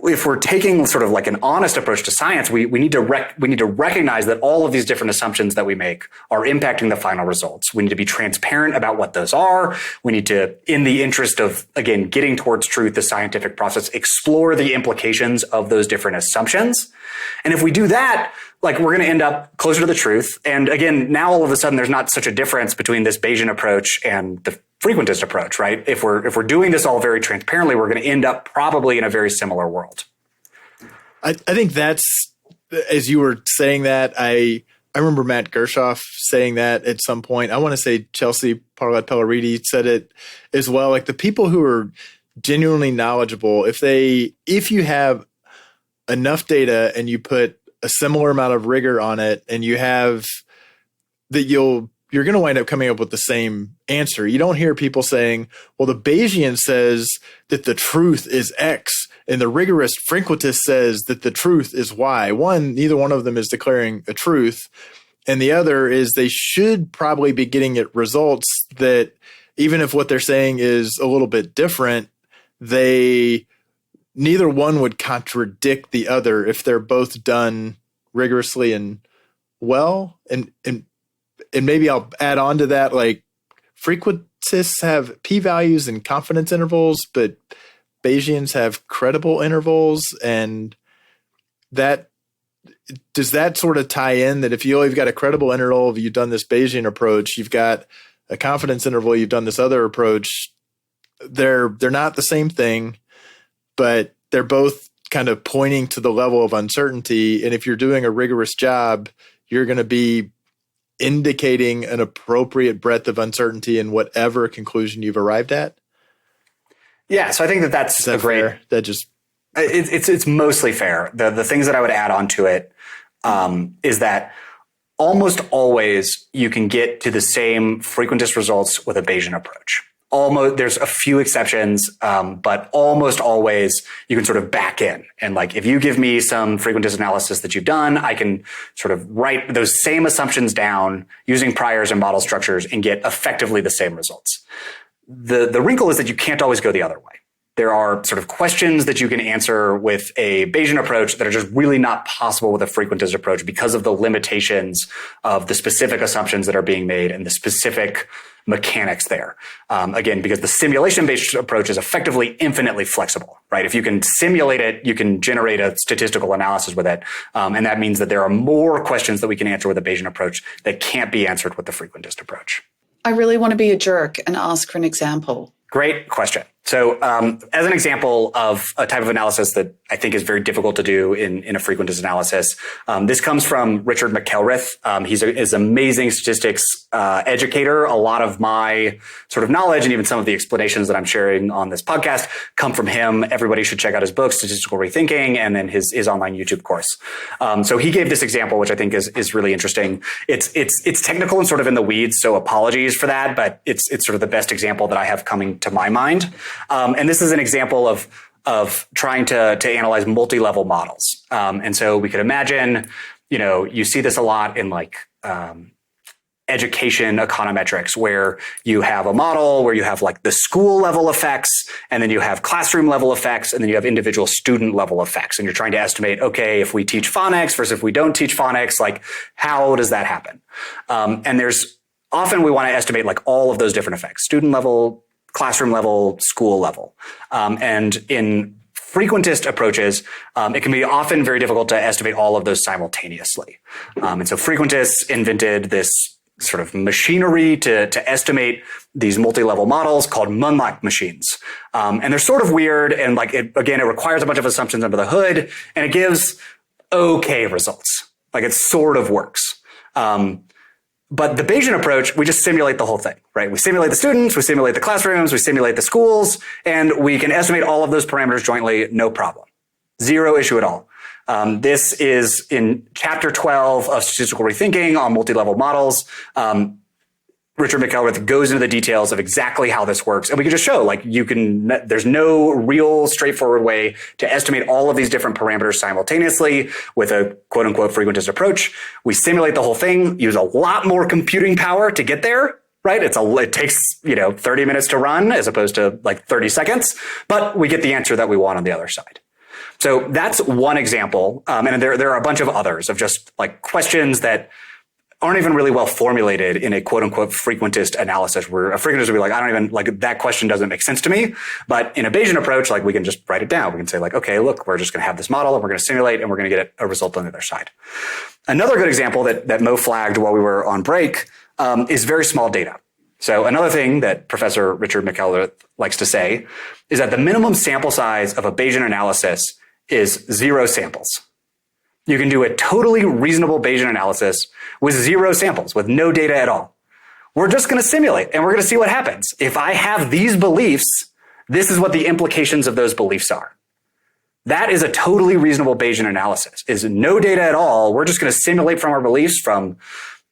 if we're taking sort of like an honest approach to science, we need to recognize that all of these different assumptions that we make are impacting the final results. We need to be transparent about what those are. We need to, in the interest of, again, getting towards truth, the scientific process, explore the implications of those different assumptions. And if we do that, like, we're going to end up closer to the truth. And again, now all of a sudden, there's not such a difference between this Bayesian approach and the frequentist approach, right? If we're doing this all very transparently, we're going to end up probably in a very similar world. I think that's, as you were saying that, I remember Matt Gershoff saying that at some point. I want to say Chelsea Parlat-Pelleriti said it as well. Like, the people who are genuinely knowledgeable, if you have enough data and you put a similar amount of rigor on it, and you have that, you're going to wind up coming up with the same answer. You don't hear people saying, well, the Bayesian says that the truth is X and the rigorous frequentist says that the truth is Y. One, neither one of them is declaring a truth. And the other is they should probably be getting at results that, even if what they're saying is a little bit different, neither one would contradict the other if they're both done rigorously and well. And maybe I'll add on to that, like, frequentists have p-values and confidence intervals, but Bayesians have credible intervals. And does that sort of tie in that if you've got a credible interval, you've done this Bayesian approach, you've got a confidence interval, you've done this other approach, they're not the same thing, but they're both kind of pointing to the level of uncertainty. And if you're doing a rigorous job, you're going to be indicating an appropriate breadth of uncertainty in whatever conclusion you've arrived at. Yeah, so I think that's a great. Fair? That just it's mostly fair. The things that I would add on to it is that almost always you can get to the same frequentist results with a Bayesian approach. There's a few exceptions, but almost always you can sort of back in. And like, if you give me some frequentist analysis that you've done, I can sort of write those same assumptions down using priors and model structures and get effectively the same results. The wrinkle is that you can't always go the other way. There are sort of questions that you can answer with a Bayesian approach that are just really not possible with a frequentist approach because of the limitations of the specific assumptions that are being made and the specific mechanics there. Again, because the simulation-based approach is effectively infinitely flexible, right? If you can simulate it, you can generate a statistical analysis with it. And that means that there are more questions that we can answer with a Bayesian approach that can't be answered with the frequentist approach. I really want to be a jerk and ask for an example. Great question. So as an example of a type of analysis that I think is very difficult to do in a frequentist analysis, this comes from Richard McElrath. He's an amazing statistics educator. A lot of my sort of knowledge and even some of the explanations that I'm sharing on this podcast come from him. Everybody should check out his book, Statistical Rethinking, and then his online YouTube course. So he gave this example, which I think is really interesting. It's technical and sort of in the weeds, so apologies for that, but it's sort of the best example that I have coming to my mind. And this is an example of trying to analyze multi-level models. And so we could imagine, you see this a lot in like education econometrics, where you have a model where you have like the school level effects, and then you have classroom level effects, and then you have individual student level effects. And you're trying to estimate, okay, if we teach phonics versus if we don't teach phonics, like how does that happen? And often we want to estimate like all of those different effects, student level, classroom level, school level. And in frequentist approaches, it can be often very difficult to estimate all of those simultaneously. And so frequentists invented this sort of machinery to estimate these multi-level models called Munlach machines. And they're sort of weird, and like it requires a bunch of assumptions under the hood, and it gives okay results. Like, it sort of works. But the Bayesian approach, we just simulate the whole thing, right? We simulate the students, we simulate the classrooms, we simulate the schools, and we can estimate all of those parameters jointly, no problem. Zero issue at all. This is in chapter 12 of Statistical Rethinking on multi-level models. Richard McElrath goes into the details of exactly how this works. And we can just show, like, there's no real straightforward way to estimate all of these different parameters simultaneously with a quote unquote frequentist approach. We simulate the whole thing, use a lot more computing power to get there, right? It takes, 30 minutes to run as opposed to like 30 seconds, but we get the answer that we want on the other side. So that's one example. And there are a bunch of others of just like questions that aren't even really well formulated in a quote unquote frequentist analysis, where a frequentist would be like, I don't even, like, that question doesn't make sense to me. But in a Bayesian approach, like, we can just write it down. We can say like, okay, look, we're just going to have this model and we're going to simulate and we're going to get a result on the other side. Another good example that Mo flagged while we were on break is very small data. So another thing that Professor Richard McElrath likes to say is that the minimum sample size of a Bayesian analysis is 0 samples. You can do a totally reasonable Bayesian analysis with 0 samples, with no data at all. We're just going to simulate and we're going to see what happens. If I have these beliefs, this is what the implications of those beliefs are. That is a totally reasonable Bayesian analysis, is no data at all. We're just going to simulate from our beliefs, from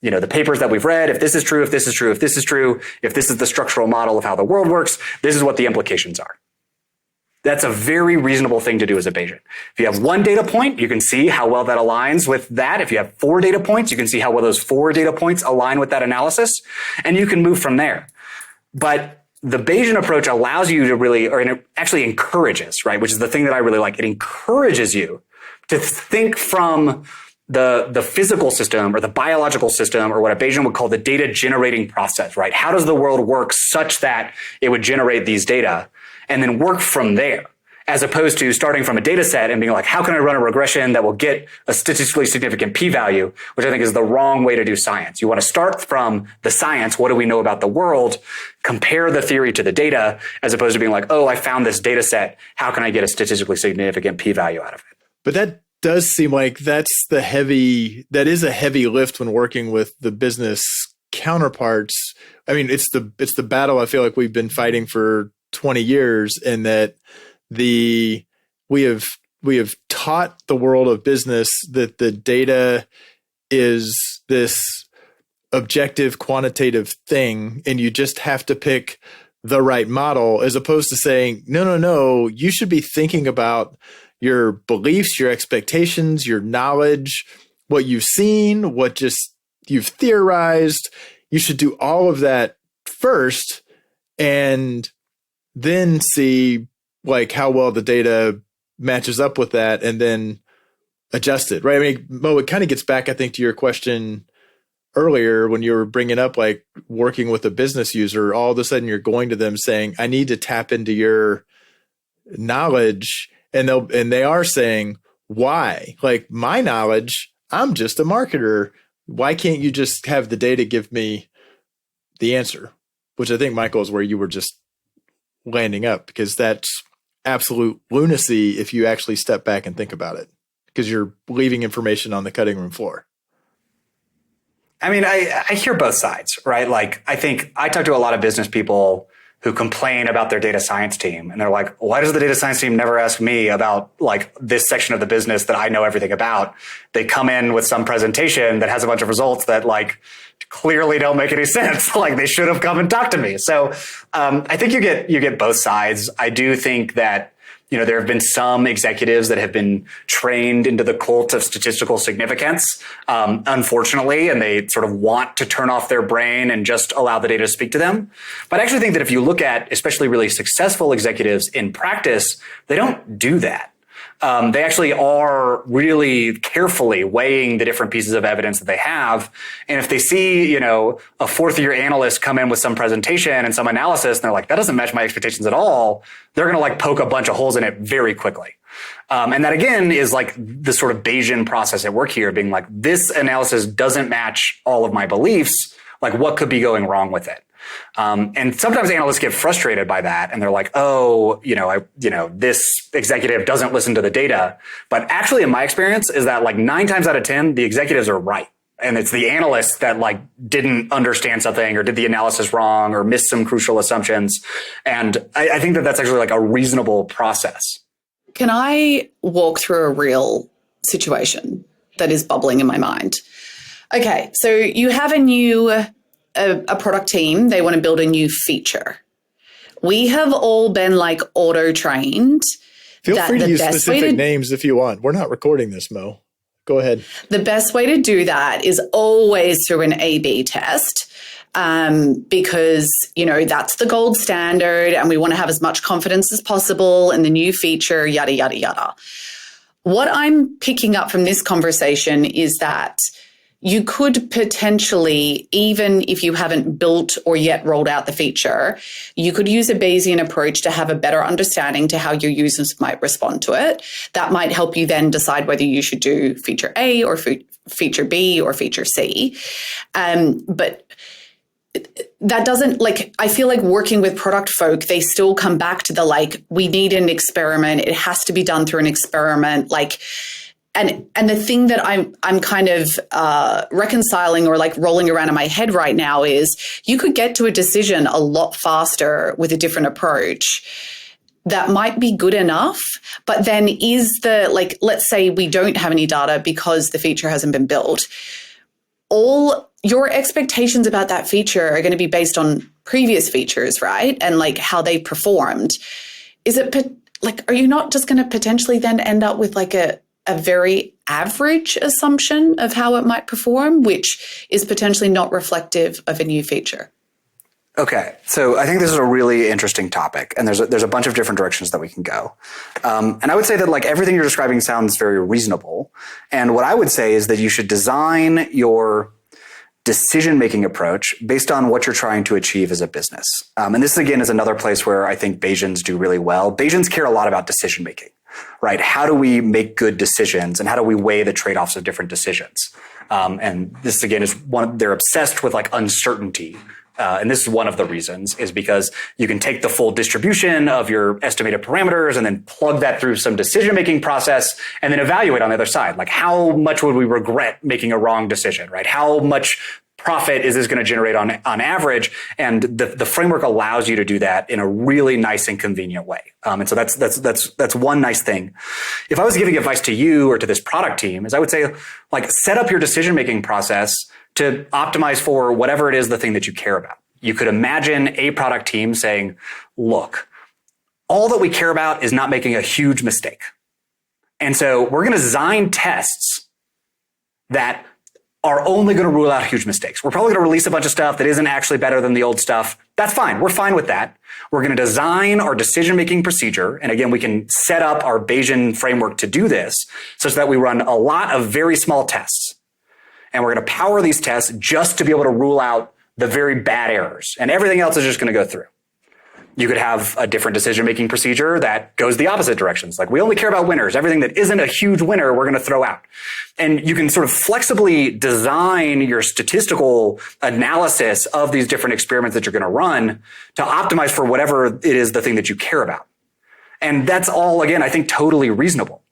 the papers that we've read. If this is true, if this is true, if this is true, if this is the structural model of how the world works, this is what the implications are. That's a very reasonable thing to do as a Bayesian. If you have 1 data point, you can see how well that aligns with that. If you have 4 data points, you can see how well those 4 data points align with that analysis, and you can move from there. But the Bayesian approach allows you to really, or it actually encourages, right, which is the thing that I really like. It encourages you to think from the physical system or the biological system, or what a Bayesian would call the data generating process, right? How does the world work such that it would generate these data? And then work from there, as opposed to starting from a data set and being like, how can I run a regression that will get a statistically significant p-value, which I think is the wrong way to do science. You want to start from the science. What do we know about the world? Compare the theory to the data, as opposed to being like, oh, I found this data set. How can I get a statistically significant p-value out of it? But that does seem like that is a heavy lift when working with the business counterparts. I mean, it's the battle I feel like we've been fighting for 20 years, and that we have taught the world of business that the data is this objective quantitative thing, and you just have to pick the right model, as opposed to saying, no, you should be thinking about your beliefs, your expectations, your knowledge, what you've seen, what just you've theorized. You should do all of that first, and then see like how well the data matches up with that, and then adjust it, right? I mean, Mo, it kind of gets back, I think, to your question earlier when you were bringing up like working with a business user. All of a sudden you're going to them saying, I need to tap into your knowledge. And they are saying, why? Like, my knowledge, I'm just a marketer. Why can't you just have the data give me the answer? Which I think, Michael, is where you were just landing up, because that's absolute lunacy if you actually step back and think about it, because you're leaving information on the cutting room floor. I mean, I hear both sides, right? Like, I think I talk to a lot of business people who complain about their data science team, and they're like, why does the data science team never ask me about like this section of the business that I know everything about? They come in with some presentation that has a bunch of results that like clearly don't make any sense. Like, they should have come and talked to me. So I think you get both sides. I do think that there have been some executives that have been trained into the cult of statistical significance, unfortunately, and they sort of want to turn off their brain and just allow the data to speak to them. But I actually think that if you look at especially really successful executives in practice, they don't do that. They actually are really carefully weighing the different pieces of evidence that they have. And if they see, a fourth-year analyst come in with some presentation and some analysis, and they're like, that doesn't match my expectations at all, they're going to like poke a bunch of holes in it very quickly. And that, again, is like the sort of Bayesian process at work here, being like, this analysis doesn't match all of my beliefs. Like, what could be going wrong with it? And sometimes analysts get frustrated by that, and they're like, oh, this executive doesn't listen to the data. But actually, in my experience, is that like 9 times out of 10, the executives are right. And it's the analysts that like didn't understand something or did the analysis wrong or missed some crucial assumptions. And I think that that's actually like a reasonable process. Can I walk through a real situation that is bubbling in my mind? Okay, so you have a product team. They want to build a new feature. We have all been like auto-trained. Feel free to use specific names if you want. We're not recording this, Mo. Go ahead. The best way to do that is always through an A/B test, because, that's the gold standard and we want to have as much confidence as possible in the new feature, yada, yada, yada. What I'm picking up from this conversation is that you could potentially, even if you haven't built or yet rolled out the feature, you could use a Bayesian approach to have a better understanding to how your users might respond to it. That might help you then decide whether you should do feature A or feature B or feature C. But that doesn't, I feel like working with product folk, they still come back to we need an experiment. It has to be done through an experiment. And the thing that I'm kind of reconciling or rolling around in my head right now is you could get to a decision a lot faster with a different approach that might be good enough, but then let's say we don't have any data because the feature hasn't been built. All your expectations about that feature are going to be based on previous features, right? And how they performed. Are you not just going to potentially then end up with a very average assumption of how it might perform, which is potentially not reflective of a new feature? Okay, so I think this is a really interesting topic, and there's a bunch of different directions that we can go. And I would say that everything you're describing sounds very reasonable. And what I would say is that you should design your decision-making approach based on what you're trying to achieve as a business. And this, again, is another place where I think Bayesians do really well. Bayesians care a lot about decision-making, right? How do we make good decisions, and how do we weigh the trade-offs of different decisions? And this, again, is they're obsessed with uncertainty. And this is one of the reasons, is because you can take the full distribution of your estimated parameters and then plug that through some decision-making process and then evaluate on the other side. How much would we regret making a wrong decision, right? How much profit is this going to generate on average? And the framework allows you to do that in a really nice and convenient way. And so that's one nice thing. If I was giving advice to you or to this product team, is I would say, set up your decision-making process to optimize for whatever it is, the thing that you care about. You could imagine a product team saying, look, all that we care about is not making a huge mistake. And so we're going to design tests that are only going to rule out huge mistakes. We're probably going to release a bunch of stuff that isn't actually better than the old stuff. That's fine. We're fine with that. We're going to design our decision-making procedure. And again, we can set up our Bayesian framework to do this such that we run a lot of very small tests. And we're going to power these tests just to be able to rule out the very bad errors. And everything else is just going to go through. You could have a different decision-making procedure that goes the opposite directions. We only care about winners. Everything that isn't a huge winner, we're going to throw out. And you can sort of flexibly design your statistical analysis of these different experiments that you're going to run to optimize for whatever it is, the thing that you care about. And that's all, again, I think totally reasonable.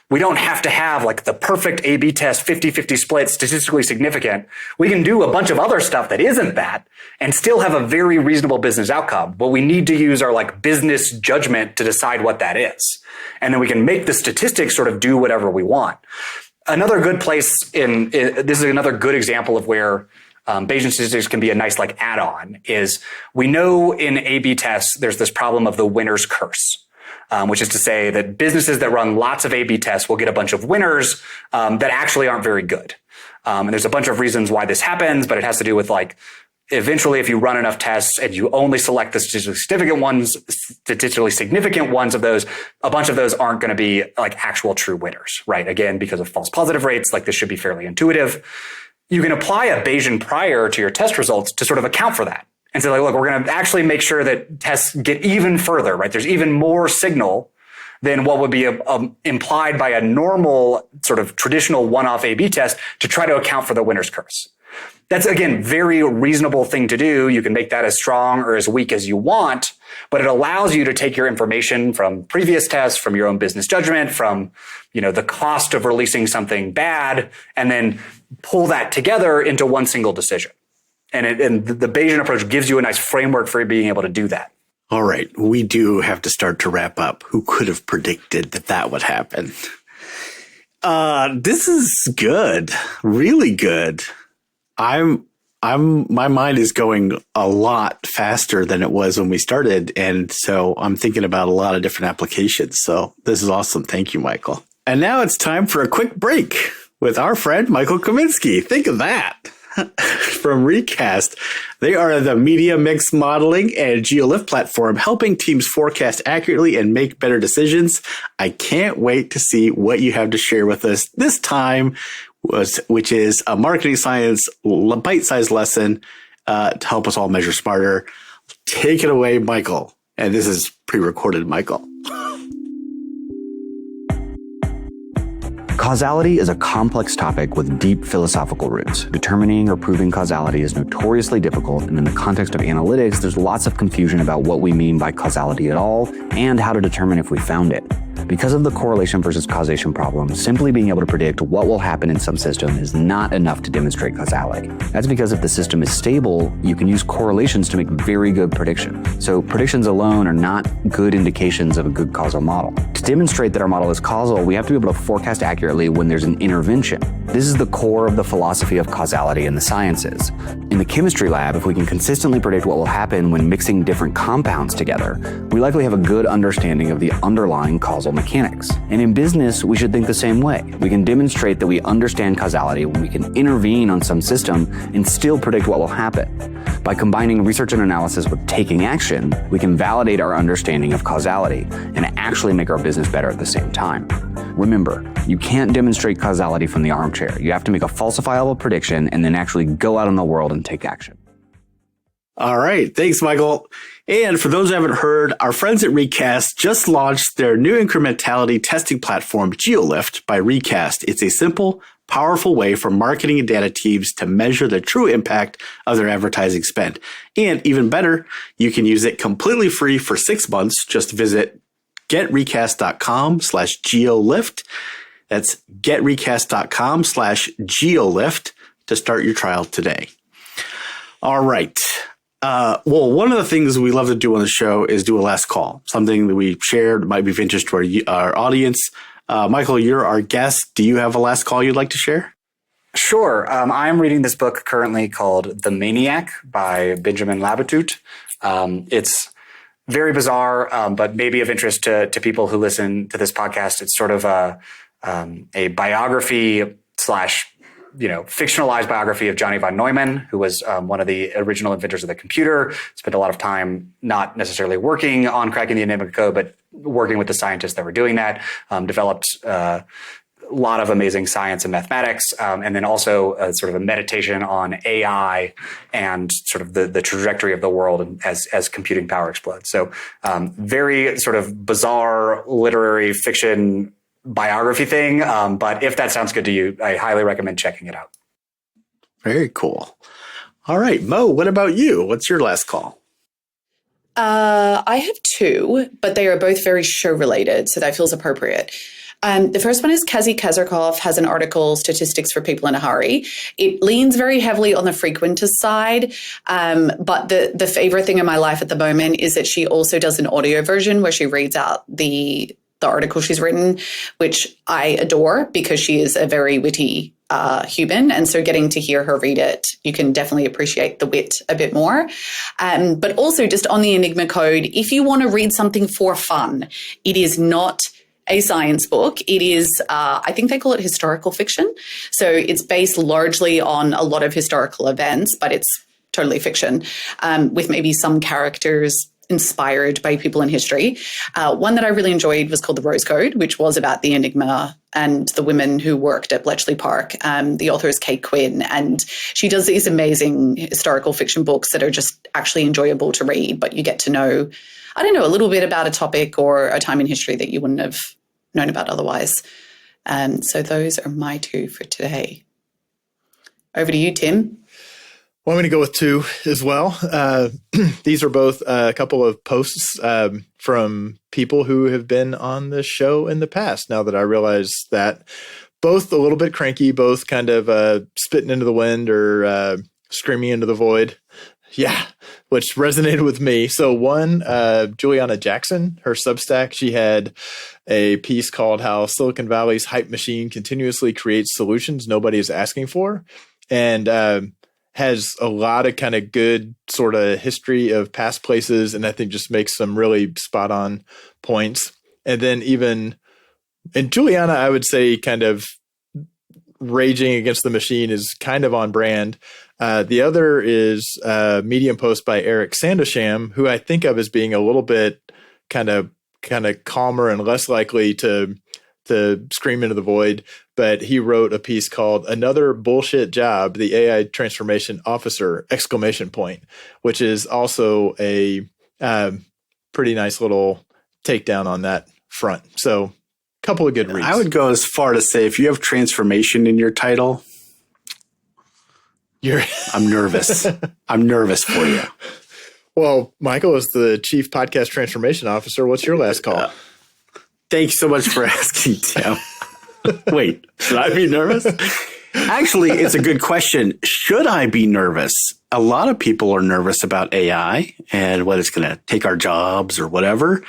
We don't have to have the perfect A/B test, 50-50 split, statistically significant. We can do a bunch of other stuff that isn't that and still have a very reasonable business outcome. But we need to use our business judgment to decide what that is. And then we can make the statistics sort of do whatever we want. Another good place this is another good example of where Bayesian statistics can be a nice add-on is we know in A/B tests, there's this problem of the winner's curse. Which is to say that businesses that run lots of A/B tests will get a bunch of winners that actually aren't very good. And there's a bunch of reasons why this happens, but it has to do with eventually if you run enough tests and you only select the statistically significant ones of those, a bunch of those aren't going to be actual true winners, right? Again, because of false positive rates, this should be fairly intuitive. You can apply a Bayesian prior to your test results to sort of account for that. And so look, we're going to actually make sure that tests get even further, right? There's even more signal than what would be implied by a normal sort of traditional one-off A/B test to try to account for the winner's curse. That's, again, very reasonable thing to do. You can make that as strong or as weak as you want. but it allows you to take your information from previous tests, from your own business judgment, from, the cost of releasing something bad, and then pull that together into one single decision. And the Bayesian approach gives you a nice framework for being able to do that. All right. We do have to start to wrap up. Who could have predicted that would happen? This is good. Really good. My mind is going a lot faster than it was when we started. And so I'm thinking about a lot of different applications. So this is awesome. Thank you, Michael. And now it's time for a quick break with our friend, Michael Kaminsky. Think of that. From Recast. They are the media mix modeling and GeoLift platform, helping teams forecast accurately and make better decisions. I can't wait to see what you have to share with us this time, which is a marketing science bite-sized lesson to help us all measure smarter. Take it away, Michael. And this is pre-recorded, Michael. Causality is a complex topic with deep philosophical roots. Determining or proving causality is notoriously difficult, and in the context of analytics, there's lots of confusion about what we mean by causality at all and how to determine if we found it. Because of the correlation versus causation problem, simply being able to predict what will happen in some system is not enough to demonstrate causality. That's because if the system is stable, you can use correlations to make very good predictions. So predictions alone are not good indications of a good causal model. To demonstrate that our model is causal, we have to be able to forecast accurately when there's an intervention. This is the core of the philosophy of causality in the sciences. In the chemistry lab, if we can consistently predict what will happen when mixing different compounds together, we likely have a good understanding of the underlying causal mechanics. And in business, we should think the same way. We can demonstrate that we understand causality when we can intervene on some system and still predict what will happen. By combining research and analysis with taking action, we can validate our understanding of causality and actually make our business better at the same time. Remember, you can't demonstrate causality from the armchair. You have to make a falsifiable prediction and then actually go out in the world and take action. All right. Thanks, Michael. And for those who haven't heard, our friends at Recast just launched their new incrementality testing platform, GeoLift, by Recast. It's a simple, powerful way for marketing and data teams to measure the true impact of their advertising spend. And even better, you can use it completely free for 6 months. Just visit getrecast.com/GeoLift. That's getrecast.com/GeoLift to start your trial today. All right. Well, one of the things we love to do on the show is do a last call, something that we shared might be of interest to our audience. Michael, you're our guest. Do you have a last call you'd like to share? Sure. I'm reading this book currently called The Maniac by Benjamin Labatut. It's very bizarre, but maybe of interest to people who listen to this podcast. It's sort of a biography slash fictionalized biography of Johnny von Neumann, who was one of the original inventors of the computer, spent a lot of time not necessarily working on cracking the Enigma code, but working with the scientists that were doing that, developed a lot of amazing science and mathematics, and then also sort of a meditation on AI and sort of the trajectory of the world as computing power explodes. So very sort of bizarre literary fiction biography thing. But if that sounds good to you, I highly recommend checking it out. Very cool. All right, Mo, what about you? What's your last call? I have two, but they are both very show related, so that feels appropriate. The first one is Kazi Kazarkov has an article, Statistics for People in a Hurry. It leans very heavily on the frequentist side, but the favorite thing in my life at the moment is that she also does an audio version where she reads out the article she's written, which I adore because she is a very witty human. And so getting to hear her read it, you can definitely appreciate the wit a bit more. But also just on the Enigma code, if you want to read something for fun, it is not a science book. It is, I think they call it historical fiction. So it's based largely on a lot of historical events, but it's totally fiction with maybe some characters inspired by people in history. One that I really enjoyed was called The Rose Code, which was about the Enigma and the women who worked at Bletchley Park. The author is Kate Quinn, and she does these amazing historical fiction books that are just actually enjoyable to read, but you get to know, I don't know, a little bit about a topic or a time in history that you wouldn't have known about otherwise. So those are my two for today. Over to you, Tim. Well, I'm going to go with 2 as well. These are both a couple of posts from people who have been on the show in the past. Now that I realize that, both a little bit cranky, both kind of spitting into the wind or screaming into the void. Yeah, which resonated with me. So one, Juliana Jackson, her Substack, she had a piece called How Silicon Valley's Hype Machine Continuously Creates Solutions Nobody is Asking For. And has a lot of kind of good sort of history of past places, and I think just makes some really spot on points. And then and Juliana, I would say kind of raging against the machine is kind of on brand. The other is a Medium post by Eric Sandesham, who I think of as being a little bit kind of calmer and less likely to scream into the void. But he wrote a piece called Another Bullshit Job, the AI Transformation Officer, ! Which is also a pretty nice little takedown on that front. So a couple of good reads. I would go as far to say if you have transformation in your title, I'm nervous. I'm nervous for you. Well, Michael is the Chief Podcast Transformation Officer. What's your last call? Thank you so much for asking, Tim. Wait, should I be nervous? Actually, it's a good question. Should I be nervous? A lot of people are nervous about AI and what it's going to take our jobs or whatever.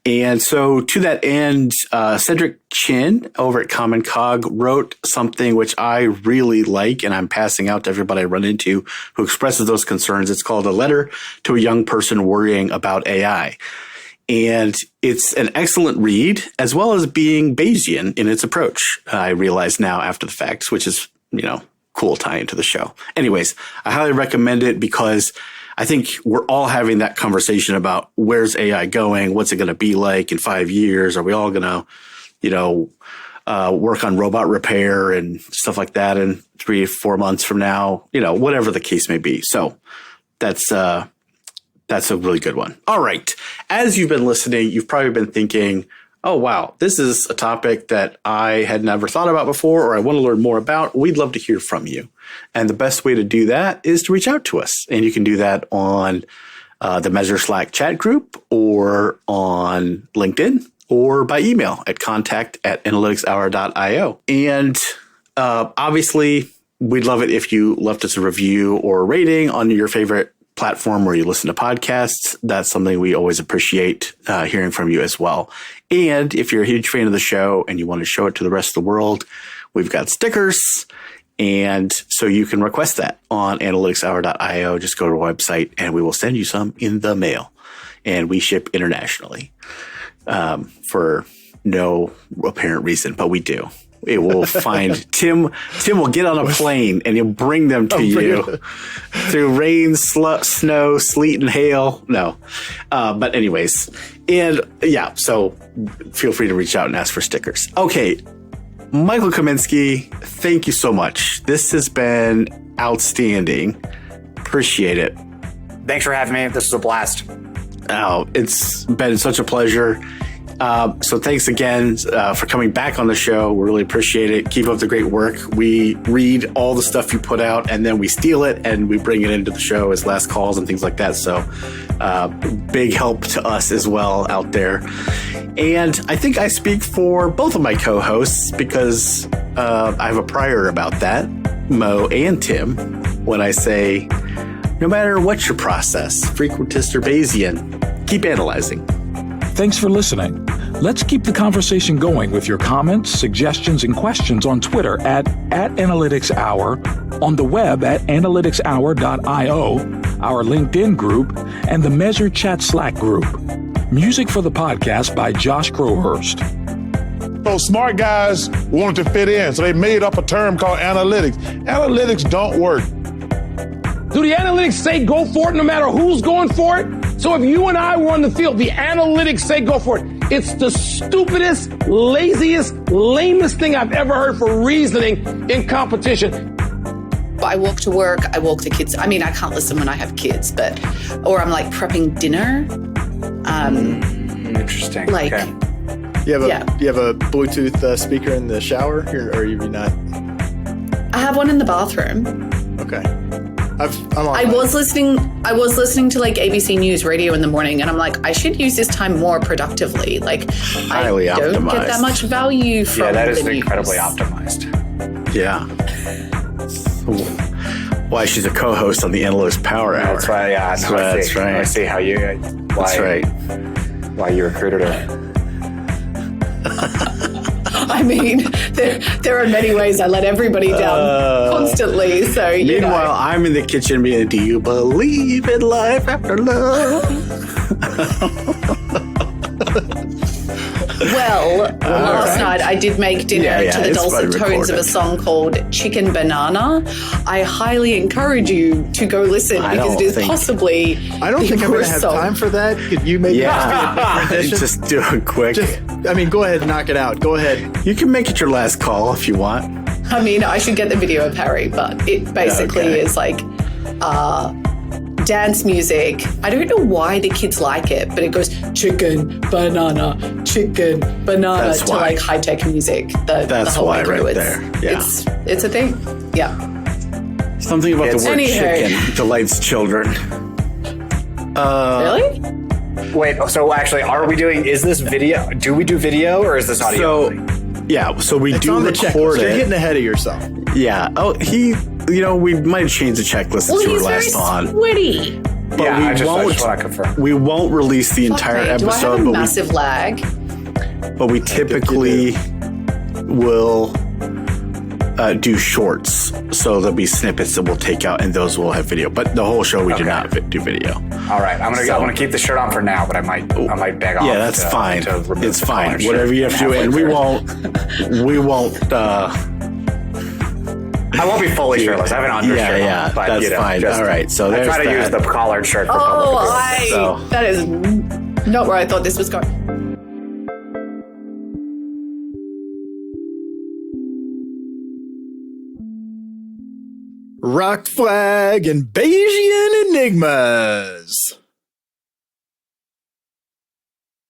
And so to that end, Cedric Chin over at Common Cog wrote something which I really like, and I'm passing out to everybody I run into who expresses those concerns. It's called A Letter to a Young Person Worrying About AI. And it's an excellent read, as well as being Bayesian in its approach. I realize now after the fact, which is, cool tie into the show. Anyways, I highly recommend it because I think we're all having that conversation about where's AI going? What's it going to be like in 5 years? Are we all going to, work on robot repair and stuff like that in 3 or 4 months from now? Whatever the case may be. So that's a really good one. All right. As you've been listening, you've probably been thinking, oh, wow, this is a topic that I had never thought about before, or I want to learn more about. We'd love to hear from you. And the best way to do that is to reach out to us. And you can do that on the Measure Slack chat group or on LinkedIn or by email at contact@analyticshour.io. And obviously, we'd love it if you left us a review or a rating on your favorite platform where you listen to podcasts. That's something we always appreciate hearing from you as well. And if you're a huge fan of the show and you want to show it to the rest of the world, we've got stickers. And so you can request that on analyticshour.io. Just go to our website and we will send you some in the mail. And we ship internationally for no apparent reason, but we do. It will find Tim will get on a plane and he'll bring them to you through rain, snow, sleet, and hail. No. But anyways, and yeah, so feel free to reach out and ask for stickers. Okay. Michael Kaminsky, thank you so much. This has been outstanding. Appreciate it. Thanks for having me. This was a blast. Oh, it's been such a pleasure. So thanks again for coming back on the show. We really appreciate it. Keep up the great work. We read all the stuff you put out and then we steal it and we bring it into the show as last calls and things like that. So big help to us as well out there. And I think I speak for both of my co-hosts because I have a prior about that, Mo and Tim, when I say, no matter what your process, frequentist or Bayesian, keep analyzing. Thanks for listening. Let's keep the conversation going with your comments, suggestions, and questions on Twitter at @AnalyticsHour, on the web at analyticshour.io, our LinkedIn group, and the Measure Chat Slack group. Music for the podcast by Josh Crowhurst. So smart guys wanted to fit in, so they made up a term called analytics. Analytics don't work. Do the analytics say go for it no matter who's going for it? So if you and I were on the field, the analytics say go for it. It's the stupidest, laziest, lamest thing I've ever heard for reasoning in competition. I walk to work, I walk the kids. I mean, I can't listen when I have kids, or I'm like prepping dinner. Interesting. Like, okay. You have a Bluetooth speaker in the shower, or you not? I have one in the bathroom. Okay. I'm on I was listening to like ABC News Radio in the morning, and I'm like, I should use this time more productively. Like, Highly I don't optimized. get that much value from Yeah, that is the news. incredibly optimized. Yeah. Why she's a co-host on the Analysts Power Hour. That's why. Yeah, no, That's right. I see how you. That's right. Why you recruited her? I mean, there are many ways I let everybody down constantly. So you Meanwhile, know. I'm in the kitchen being, do you believe in life after love? Well, last night I did make dinner Yeah, to the it's dulcet been tones of a recorded. song called Chicken Banana. I highly encourage you to go listen I because don't it is think- possibly I don't think I'm going to have time for that. Could you maybe Yeah. Just do it quick. go ahead and knock it out. Go ahead. You can make it your last call if you want. I mean, I should get the video of Harry, but it basically Okay. is like dance music. I don't know why the kids like it, but it goes chicken, banana, That's to why. like high-tech music. The That's whole why way through. right there. Yeah. It's a thing. Yeah. Something about the word Anywho. chicken delights children. Really? Wait. So actually, are we doing? Is this video? Do we do video or is this audio? So, only? yeah, so we It's do on the record checklist. You're it. getting ahead of yourself. Yeah. Oh, we might have changed the checklist Well, since you were he's very last on. sweaty. But Yeah, we I just won't. want to confirm. We won't release the entire Okay, do I have episode, a but massive lag? we typically will do shorts. So there'll be snippets that we'll take out, and those will have video. But the whole show we do Okay. not do video. All right, I'm gonna keep the shirt on for now, but I might beg off. Yeah, that's to- fine. to remove It's the fine. collar shirt Whatever you have to do, halfway and we through. won't. I won't be fully shirtless. I have an undershirt Yeah, on, but that's fine. All right, so I there's try to use that. the collared shirt for Oh, public appearances. So- that is not where I thought this was going. Rock flag and Bayesian enigmas.